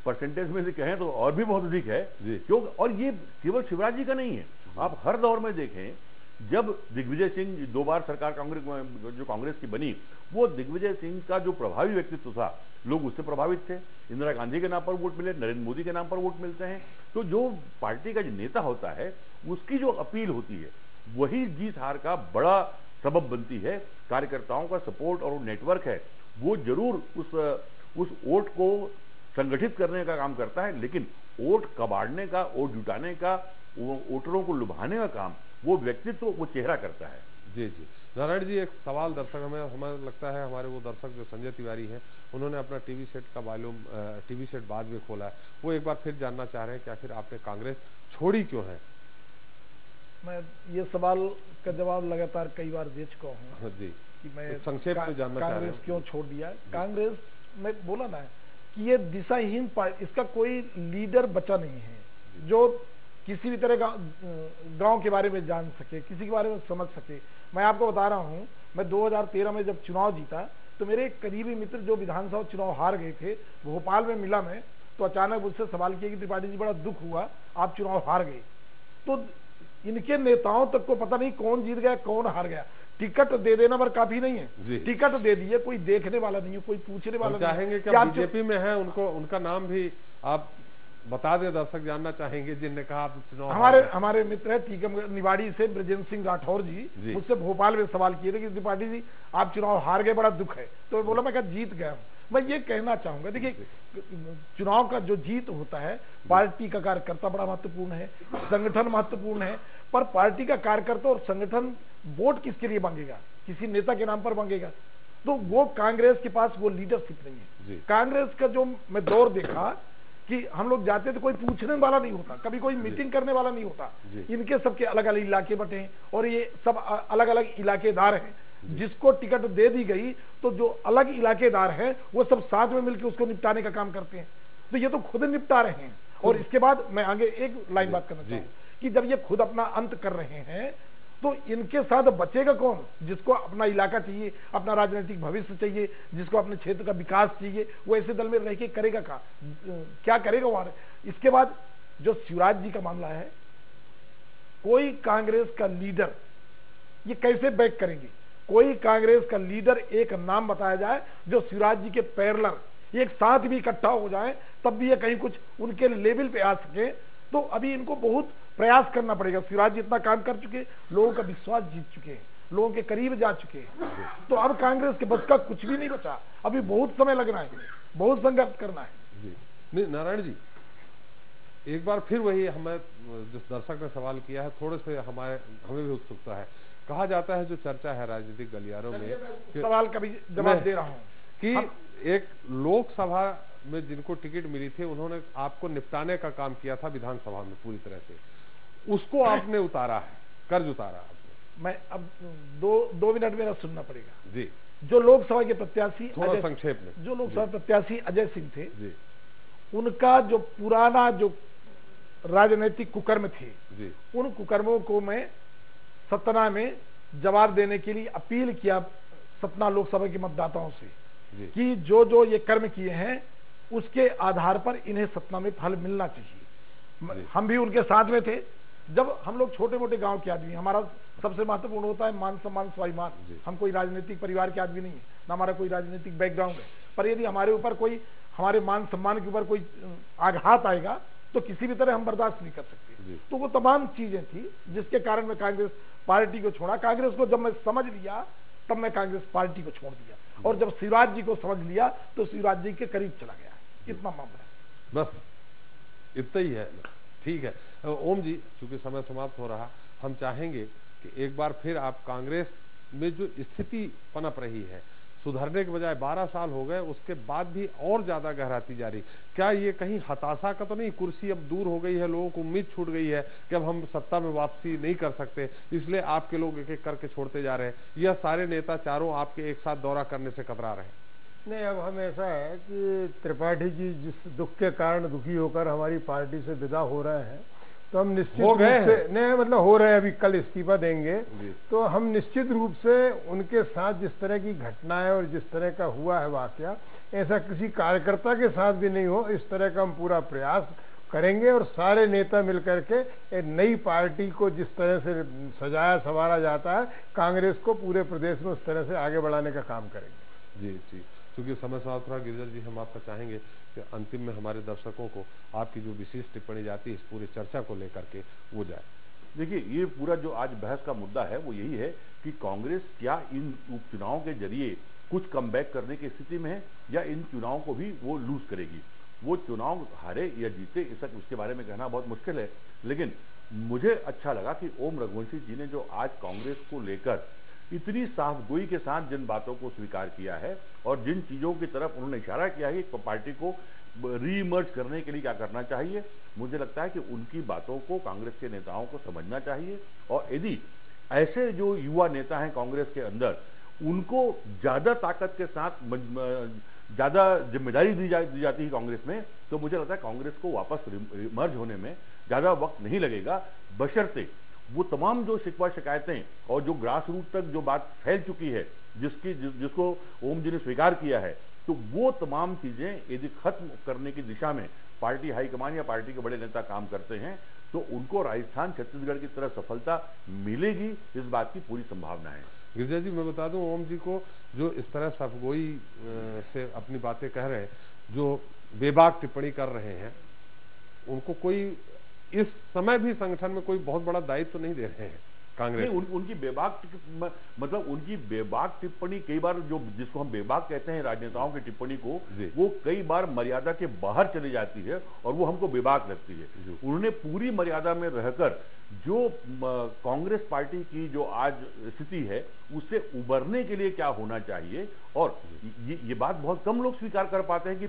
परसेंटेज में से कहें तो और भी बहुत अधिक है, क्यों? और ये केवल शिवराज जी का नहीं है। आप हर दौर में देखें, जब दिग्विजय सिंह 2 बार सरकार कांग्रेस की बनी, वो दिग्विजय सिंह का जो प्रभावी व्यक्तित्व था, लोग उससे प्रभावित थे। इंदिरा गांधी के नाम पर वोट मिले, नरेंद्र मोदी के नाम पर वोट मिलते हैं। तो जो पार्टी का जो नेता होता है, उसकी जो अपील होती है, वही जीत हार का बड़ा सबब बनती है। कार्यकर्ताओं का सपोर्ट और नेटवर्क है, वो जरूर उस वोट को संगठित करने का काम करता है, लेकिन वोट कबाड़ने का, वोट जुटाने का, वोटरों को लुभाने का काम वो व्यक्तित्व, वो चेहरा करता है। जी। नारायण जी, एक सवाल दर्शक हमें लगता है, हमारे वो दर्शक जो संजय तिवारी हैं, उन्होंने अपना टीवी सेट का वॉल्यूम, टीवी सेट बाद में खोला है, वो एक बार फिर जानना चाह रहे हैं कि आखिर आपने कांग्रेस छोड़ी क्यों है? मैं ये सवाल का जवाब लगातार कई बार दे चुका हूँ जी, कि मैं संक्षेप में जानना चाह रहे हैं कांग्रेस क्यों छोड़ दिया। कांग्रेस में बोला ना कि ये दिशाहीन पार्टी, इसका कोई लीडर बचा नहीं है जो किसी भी तरह का गांव के बारे में जान सके, किसी के बारे में समझ सके। मैं आपको बता रहा हूं, मैं 2013 में जब चुनाव जीता तो मेरे एक करीबी मित्र जो विधानसभा चुनाव हार गए थे, भोपाल में मिला मैं, तो अचानक मुझसे सवाल किया कि त्रिपाठी जी बड़ा दुख हुआ, आप चुनाव हार गए। तो इनके नेताओं तक को पता नहीं कौन जीत गया कौन हार गया। टिकट दे देना पर काफी नहीं है, टिकट दे दिए, कोई देखने वाला नहीं है, कोई पूछने वाला नहीं। चाहेंगे कि बीजेपी में है उनको, उनका नाम भी आप बता दें, दर्शक जानना चाहेंगे जिनने कहा आप चुनाव। हमारे मित्र है टीकम निवाड़ी से ब्रजेंद्र सिंह राठौर जी, मुझसे भोपाल में सवाल किए थे कि त्रिपाठी जी आप चुनाव हार गए, बड़ा दुख है। तो बोला मैं क्या जीत गया हूं। मैं ये कहना चाहूंगा, देखिए चुनाव का जो जीत होता है, पार्टी का कार्यकर्ता बड़ा महत्वपूर्ण है, संगठन महत्वपूर्ण है, पर पार्टी का कार्यकर्ता और संगठन वोट किसके लिए मांगेगा, किसी नेता के नाम पर मांगेगा। तो वो कांग्रेस के पास वो लीडरशिप नहीं है। कांग्रेस का जो मैं दौर देखा कि हम लोग जाते थे, कोई पूछने वाला नहीं होता, कभी कोई मीटिंग करने वाला नहीं होता। इनके सबके अलग अलग इलाके बटे हैं और ये सब अलग अलग इलाकेदार हैं। जिसको टिकट दे दी गई तो जो अलग इलाकेदार हैं वो सब साथ में मिलकर उसको निपटाने का काम करते हैं। तो ये तो खुद निपटा रहे हैं। और इसके बाद मैं आगे एक लाइन बात करना चाहूँ कि जब ये खुद अपना अंत कर रहे हैं तो इनके साथ बचेगा कौन, जिसको अपना इलाका चाहिए, अपना राजनीतिक भविष्य चाहिए, जिसको अपने क्षेत्र का विकास चाहिए, वो ऐसे दल में रह के करेगा क्या करेगा वहां। इसके बाद जो शिवराज जी का मामला है, कोई कांग्रेस का लीडर ये कैसे बैक करेंगे। कोई कांग्रेस का लीडर एक नाम बताया जाए जो शिवराज जी के पैरेलल एक साथ भी इकट्ठा हो जाए, तब भी ये कहीं कुछ उनके लेवल पे आ सके। तो अभी इनको बहुत प्रयास करना पड़ेगा। शिवराज जी इतना काम कर चुके, लोगों का विश्वास जीत चुके हैं, लोगों के करीब जा चुके हैं। तो अब कांग्रेस के बस का कुछ भी नहीं बचा, अभी बहुत समय लगना है, बहुत संघर्ष करना है। नहीं नारायण जी, एक बार फिर वही हमें जिस दर्शक ने सवाल किया है, थोड़े से हमें भी उत्सुकता है। कहा जाता है, जो चर्चा है राजनीतिक गलियारों में, सवाल का भी जवाब दे रहा हूं कि एक लोकसभा में जिनको टिकट मिली थी उन्होंने आपको निपटाने का काम किया था विधानसभा में पूरी तरह से, उसको आपने उतारा है, कर्ज उतारा आपने। मैं अब दो मिनट मेरा सुनना पड़ेगा जी। जो लोकसभा के प्रत्याशी, थोड़ा संक्षेप में, जो लोकसभा प्रत्याशी अजय सिंह थे जी, उनका जो पुराना जो राजनीतिक कुकर्म थे जी, उन कुकर्मों को मैं सतना में जवाब देने के लिए अपील किया सतना लोकसभा के मतदाताओं से कि जो ये कर्म किए हैं उसके आधार पर इन्हें सतना में फल मिलना चाहिए। हम भी उनके साथ में थे। जब हम लोग छोटे मोटे गांव के आदमी, हमारा सबसे महत्वपूर्ण होता है मान सम्मान स्वाभिमान। हम कोई राजनीतिक परिवार के आदमी नहीं है, ना हमारा कोई राजनीतिक बैकग्राउंड है, पर यदि हमारे ऊपर कोई, हमारे मान सम्मान के ऊपर कोई आघात आएगा तो किसी भी तरह हम बर्दाश्त नहीं कर सकते। तो वो तमाम चीजें थी जिसके कारण मैं कांग्रेस पार्टी को छोड़ा। कांग्रेस को जब मैं समझ लिया तब मैं कांग्रेस पार्टी को छोड़ दिया, और जब शिवराज जी को समझ लिया तो शिवराज जी के करीब चला गया। इतना मामला है, बस इतना ही है। ठीक है ओम जी, चूंकि समय समाप्त हो रहा, हम चाहेंगे कि एक बार फिर आप कांग्रेस में जो स्थिति पनप रही है, सुधरने के बजाय 12 साल हो गए, उसके बाद भी और ज्यादा गहराती जा रही, क्या ये कहीं हताशा का तो नहीं, कुर्सी अब दूर हो गई है, लोगों को उम्मीद छूट गई है कि अब हम सत्ता में वापसी नहीं कर सकते, इसलिए आपके लोग एक एक करके छोड़ते जा रहे हैं, यह सारे नेता चारों आपके एक साथ दौरा करने से कतरा रहे हैं? नहीं, अब हम ऐसा है कि त्रिपाठी जी जिस दुख के कारण दुखी होकर हमारी पार्टी से विदा हो रहे हैं, तो हम निश्चित रूप से, नहीं मतलब हो रहे हैं, अभी कल इस्तीफा देंगे, तो हम निश्चित रूप से उनके साथ जिस तरह की घटनाएं और जिस तरह का हुआ है वाकया, ऐसा किसी कार्यकर्ता के साथ भी नहीं हो, इस तरह का हम पूरा प्रयास करेंगे। और सारे नेता मिलकर के एक नई पार्टी को जिस तरह से सजाया संवारा जाता है, कांग्रेस को पूरे प्रदेश में उस तरह से आगे बढ़ाने का काम करेंगे। जी जी, क्योंकि समय समाप्त रहा, गिरिजा जी हम आपका चाहेंगे कि अंतिम में हमारे दर्शकों को आपकी जो विशेष टिप्पणी जाती है इस पूरी चर्चा को लेकर के वो जाए। देखिए, ये पूरा जो आज बहस का मुद्दा है वो यही है कि कांग्रेस क्या इन उपचुनाव के जरिए कुछ कमबैक करने की स्थिति में है, या इन चुनाव को भी वो लूज करेगी। वो चुनाव हारे या जीते, इस तक उसके बारे में कहना बहुत मुश्किल है, लेकिन मुझे अच्छा लगा कि ओम रघुवंशी जी ने जो आज कांग्रेस को लेकर इतनी साफगोई के साथ जिन बातों को स्वीकार किया है और जिन चीजों की तरफ उन्होंने इशारा किया है कि पार्टी को रीइमर्ज करने के लिए क्या करना चाहिए, मुझे लगता है कि उनकी बातों को कांग्रेस के नेताओं को समझना चाहिए। और यदि ऐसे जो युवा नेता हैं कांग्रेस के अंदर, उनको ज्यादा ताकत के साथ ज्यादा जिम्मेदारी दी जाती है कांग्रेस में, तो मुझे लगता है कांग्रेस को वापस रिमर्ज होने में ज्यादा वक्त नहीं लगेगा, बशर्ते वो तमाम जो शिकवा शिकायतें और जो ग्रास रूट तक जो बात फैल चुकी है, जिसको ओम जी ने स्वीकार किया है, तो वो तमाम चीजें यदि खत्म करने की दिशा में पार्टी हाईकमान या पार्टी के बड़े नेता काम करते हैं तो उनको राजस्थान छत्तीसगढ़ की तरह सफलता मिलेगी, इस बात की पूरी संभावना है। गिरिजा जी, मैं बता दूं, ओम जी को जो इस तरह सफगोई से अपनी बातें कह रहे हैं, जो बेबाक टिप्पणी कर रहे हैं, उनको कोई इस समय भी संगठन में कोई बहुत बड़ा दायित्व तो नहीं दे रहे हैं कांग्रेस। उनकी बेबाक मतलब उनकी बेबाक टिप्पणी कई बार, जो जिसको हम बेबाक कहते हैं राजनेताओं की टिप्पणी को, वो कई बार मर्यादा के बाहर चली जाती है और वो हमको बेबाक लगती है। उन्होंने पूरी मर्यादा में रहकर जो कांग्रेस पार्टी की जो आज स्थिति है उससे उबरने के लिए क्या होना चाहिए, और ये बात बहुत कम लोग स्वीकार कर पाते हैं कि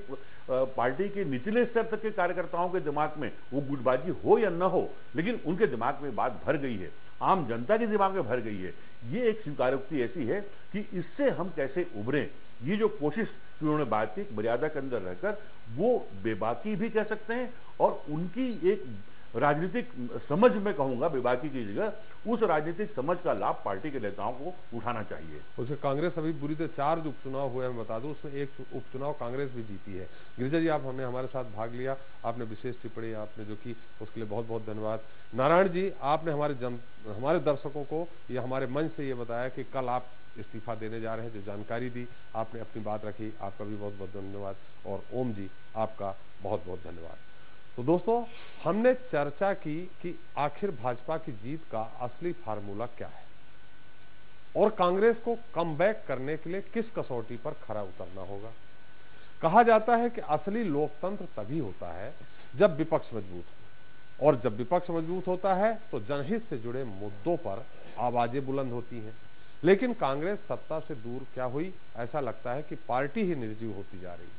पार्टी के निचले स्तर तक के कार्यकर्ताओं के दिमाग में वो गुटबाजी हो या न हो, लेकिन उनके दिमाग में बात भर गई है, आम जनता के दिमाग में भर गई है। ये एक स्वीकारोक्ति ऐसी है कि इससे हम कैसे उभरें, ये जो कोशिश की उन्होंने बात की मर्यादा के अंदर रहकर, वो बेबाकी भी कह सकते हैं और उनकी एक राजनीतिक समझ में कहूंगा बेबाकी की जगह, उस राजनीतिक समझ का लाभ पार्टी के नेताओं को उठाना चाहिए। उसे कांग्रेस अभी बुरी तरह 4 जो उपचुनाव हुए हैं, बता दूं, उसमें एक उपचुनाव कांग्रेस भी जीती है। गिरिजा जी, आपने हमारे साथ भाग लिया, आपने विशेष टिप्पणी आपने जो की उसके लिए बहुत बहुत धन्यवाद। नारायण जी, आपने हमारे दर्शकों को या हमारे मंच से ये बताया कि कल आप इस्तीफा देने जा रहे हैं, जो जानकारी दी, आपने अपनी बात रखी, आपका भी बहुत बहुत धन्यवाद। और ओम जी, आपका बहुत बहुत धन्यवाद। तो दोस्तों, हमने चर्चा की कि आखिर भाजपा की जीत का असली फार्मूला क्या है और कांग्रेस को कमबैक करने के लिए किस कसौटी पर खरा उतरना होगा। कहा जाता है कि असली लोकतंत्र तभी होता है जब विपक्ष मजबूत हो, और जब विपक्ष मजबूत होता है तो जनहित से जुड़े मुद्दों पर आवाजें बुलंद होती हैं। लेकिन कांग्रेस सत्ता से दूर क्या हुई, ऐसा लगता है कि पार्टी ही निर्जीव होती जा रही है।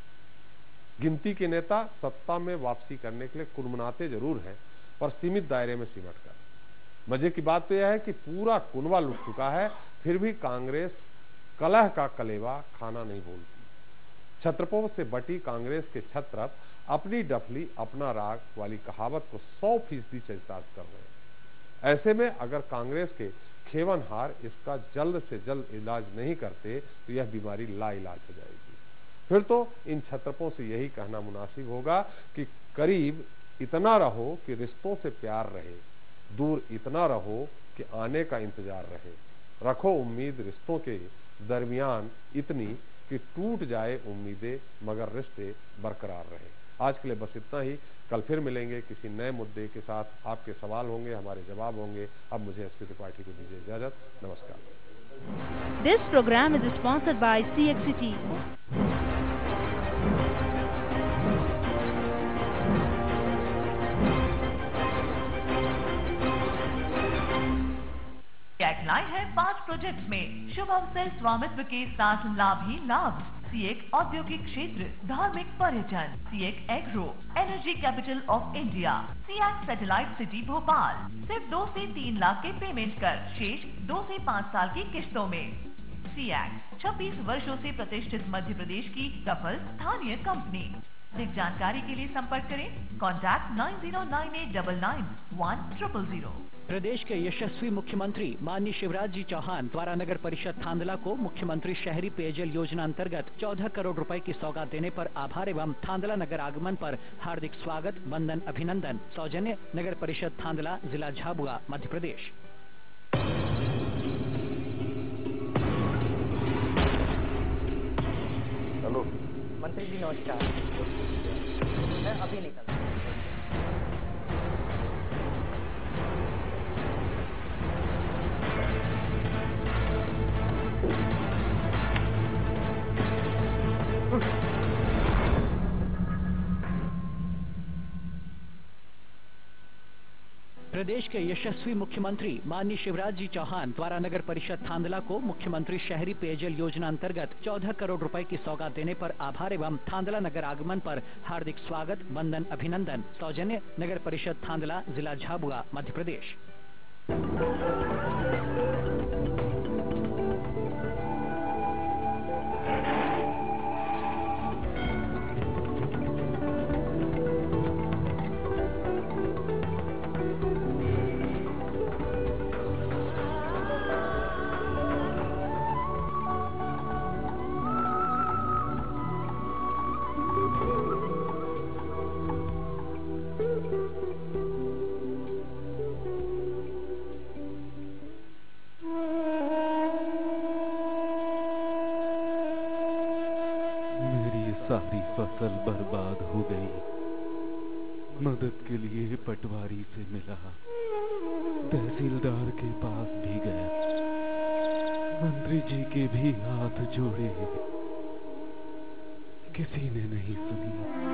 गिनती के नेता सत्ता में वापसी करने के लिए कुनमुनाते जरूर हैं, पर सीमित दायरे में सिमट कर। मजे की बात तो यह है कि पूरा कुनवा लुट चुका है, फिर भी कांग्रेस कलह का कलेवा खाना नहीं भूलती। छत्रपों से बटी कांग्रेस के छत्रप अपनी डफली अपना राग वाली कहावत को 100% चरितार्थ कर रहे हैं। ऐसे में अगर कांग्रेस के खेवनहार इसका जल्द से जल्द इलाज नहीं करते तो यह बीमारी लाइलाज हो जाएगी। फिर तो इन छत्रपों से यही कहना मुनासिब होगा कि करीब इतना रहो कि रिश्तों से प्यार रहे, दूर इतना रहो कि आने का इंतजार रहे। रखो उम्मीद रिश्तों के दरमियान इतनी कि टूट जाए उम्मीदें मगर रिश्ते बरकरार रहे। आज के लिए बस इतना ही। कल फिर मिलेंगे किसी नए मुद्दे के साथ। आपके सवाल होंगे, हमारे जवाब होंगे। अब मुझे एसपी त्रिपाठी को दीजिए इजाजत। नमस्कार। This program is sponsored by CXCT. Tagline है 5 प्रोजेक्ट्स में शुभ अवसर स्वामित्व के साथ लाभ ही लाभ। सीएक औद्योगिक क्षेत्र, धार्मिक पर्यटन, सीएक agro, energy capital of India, सीएक सैटेलाइट सिटी भोपाल। सिर्फ 2 से 3 लाख के पेमेंट कर, शेष 2 से 5 साल की किश्तों में। सीएक 26 वर्षों से प्रतिष्ठित मध्य प्रदेश की सफल स्थानीय कंपनी। अधिक जानकारी के लिए संपर्क करें, कॉन्टैक्ट 9098991000। प्रदेश के यशस्वी मुख्यमंत्री माननीय शिवराज जी चौहान द्वारा नगर परिषद थांदला को मुख्यमंत्री शहरी पेयजल योजना अंतर्गत 14 करोड़ रुपए की सौगात देने पर आभार एवं थांदला नगर आगमन पर हार्दिक स्वागत, वंदन, अभिनंदन। सौजन्य नगर परिषद थांदला, जिला झाबुआ, मध्य प्रदेश। हेलो मंत्री जी, नमस्कार। मैं अभी निकल प्रदेश के यशस्वी मुख्यमंत्री माननीय शिवराज जी चौहान द्वारा नगर परिषद थांदला को मुख्यमंत्री शहरी पेयजल योजना अंतर्गत 14 करोड़ रुपए की सौगात देने पर आभार एवं थांदला नगर आगमन पर हार्दिक स्वागत, वंदन, अभिनंदन। सौजन्य नगर परिषद थांदला, जिला झाबुआ, मध्य प्रदेश। बर्बाद हो गई। मदद के लिए पटवारी से मिला, तहसीलदार के पास भी गया, मंत्री जी के भी हाथ जोड़े, किसी ने नहीं सुनी।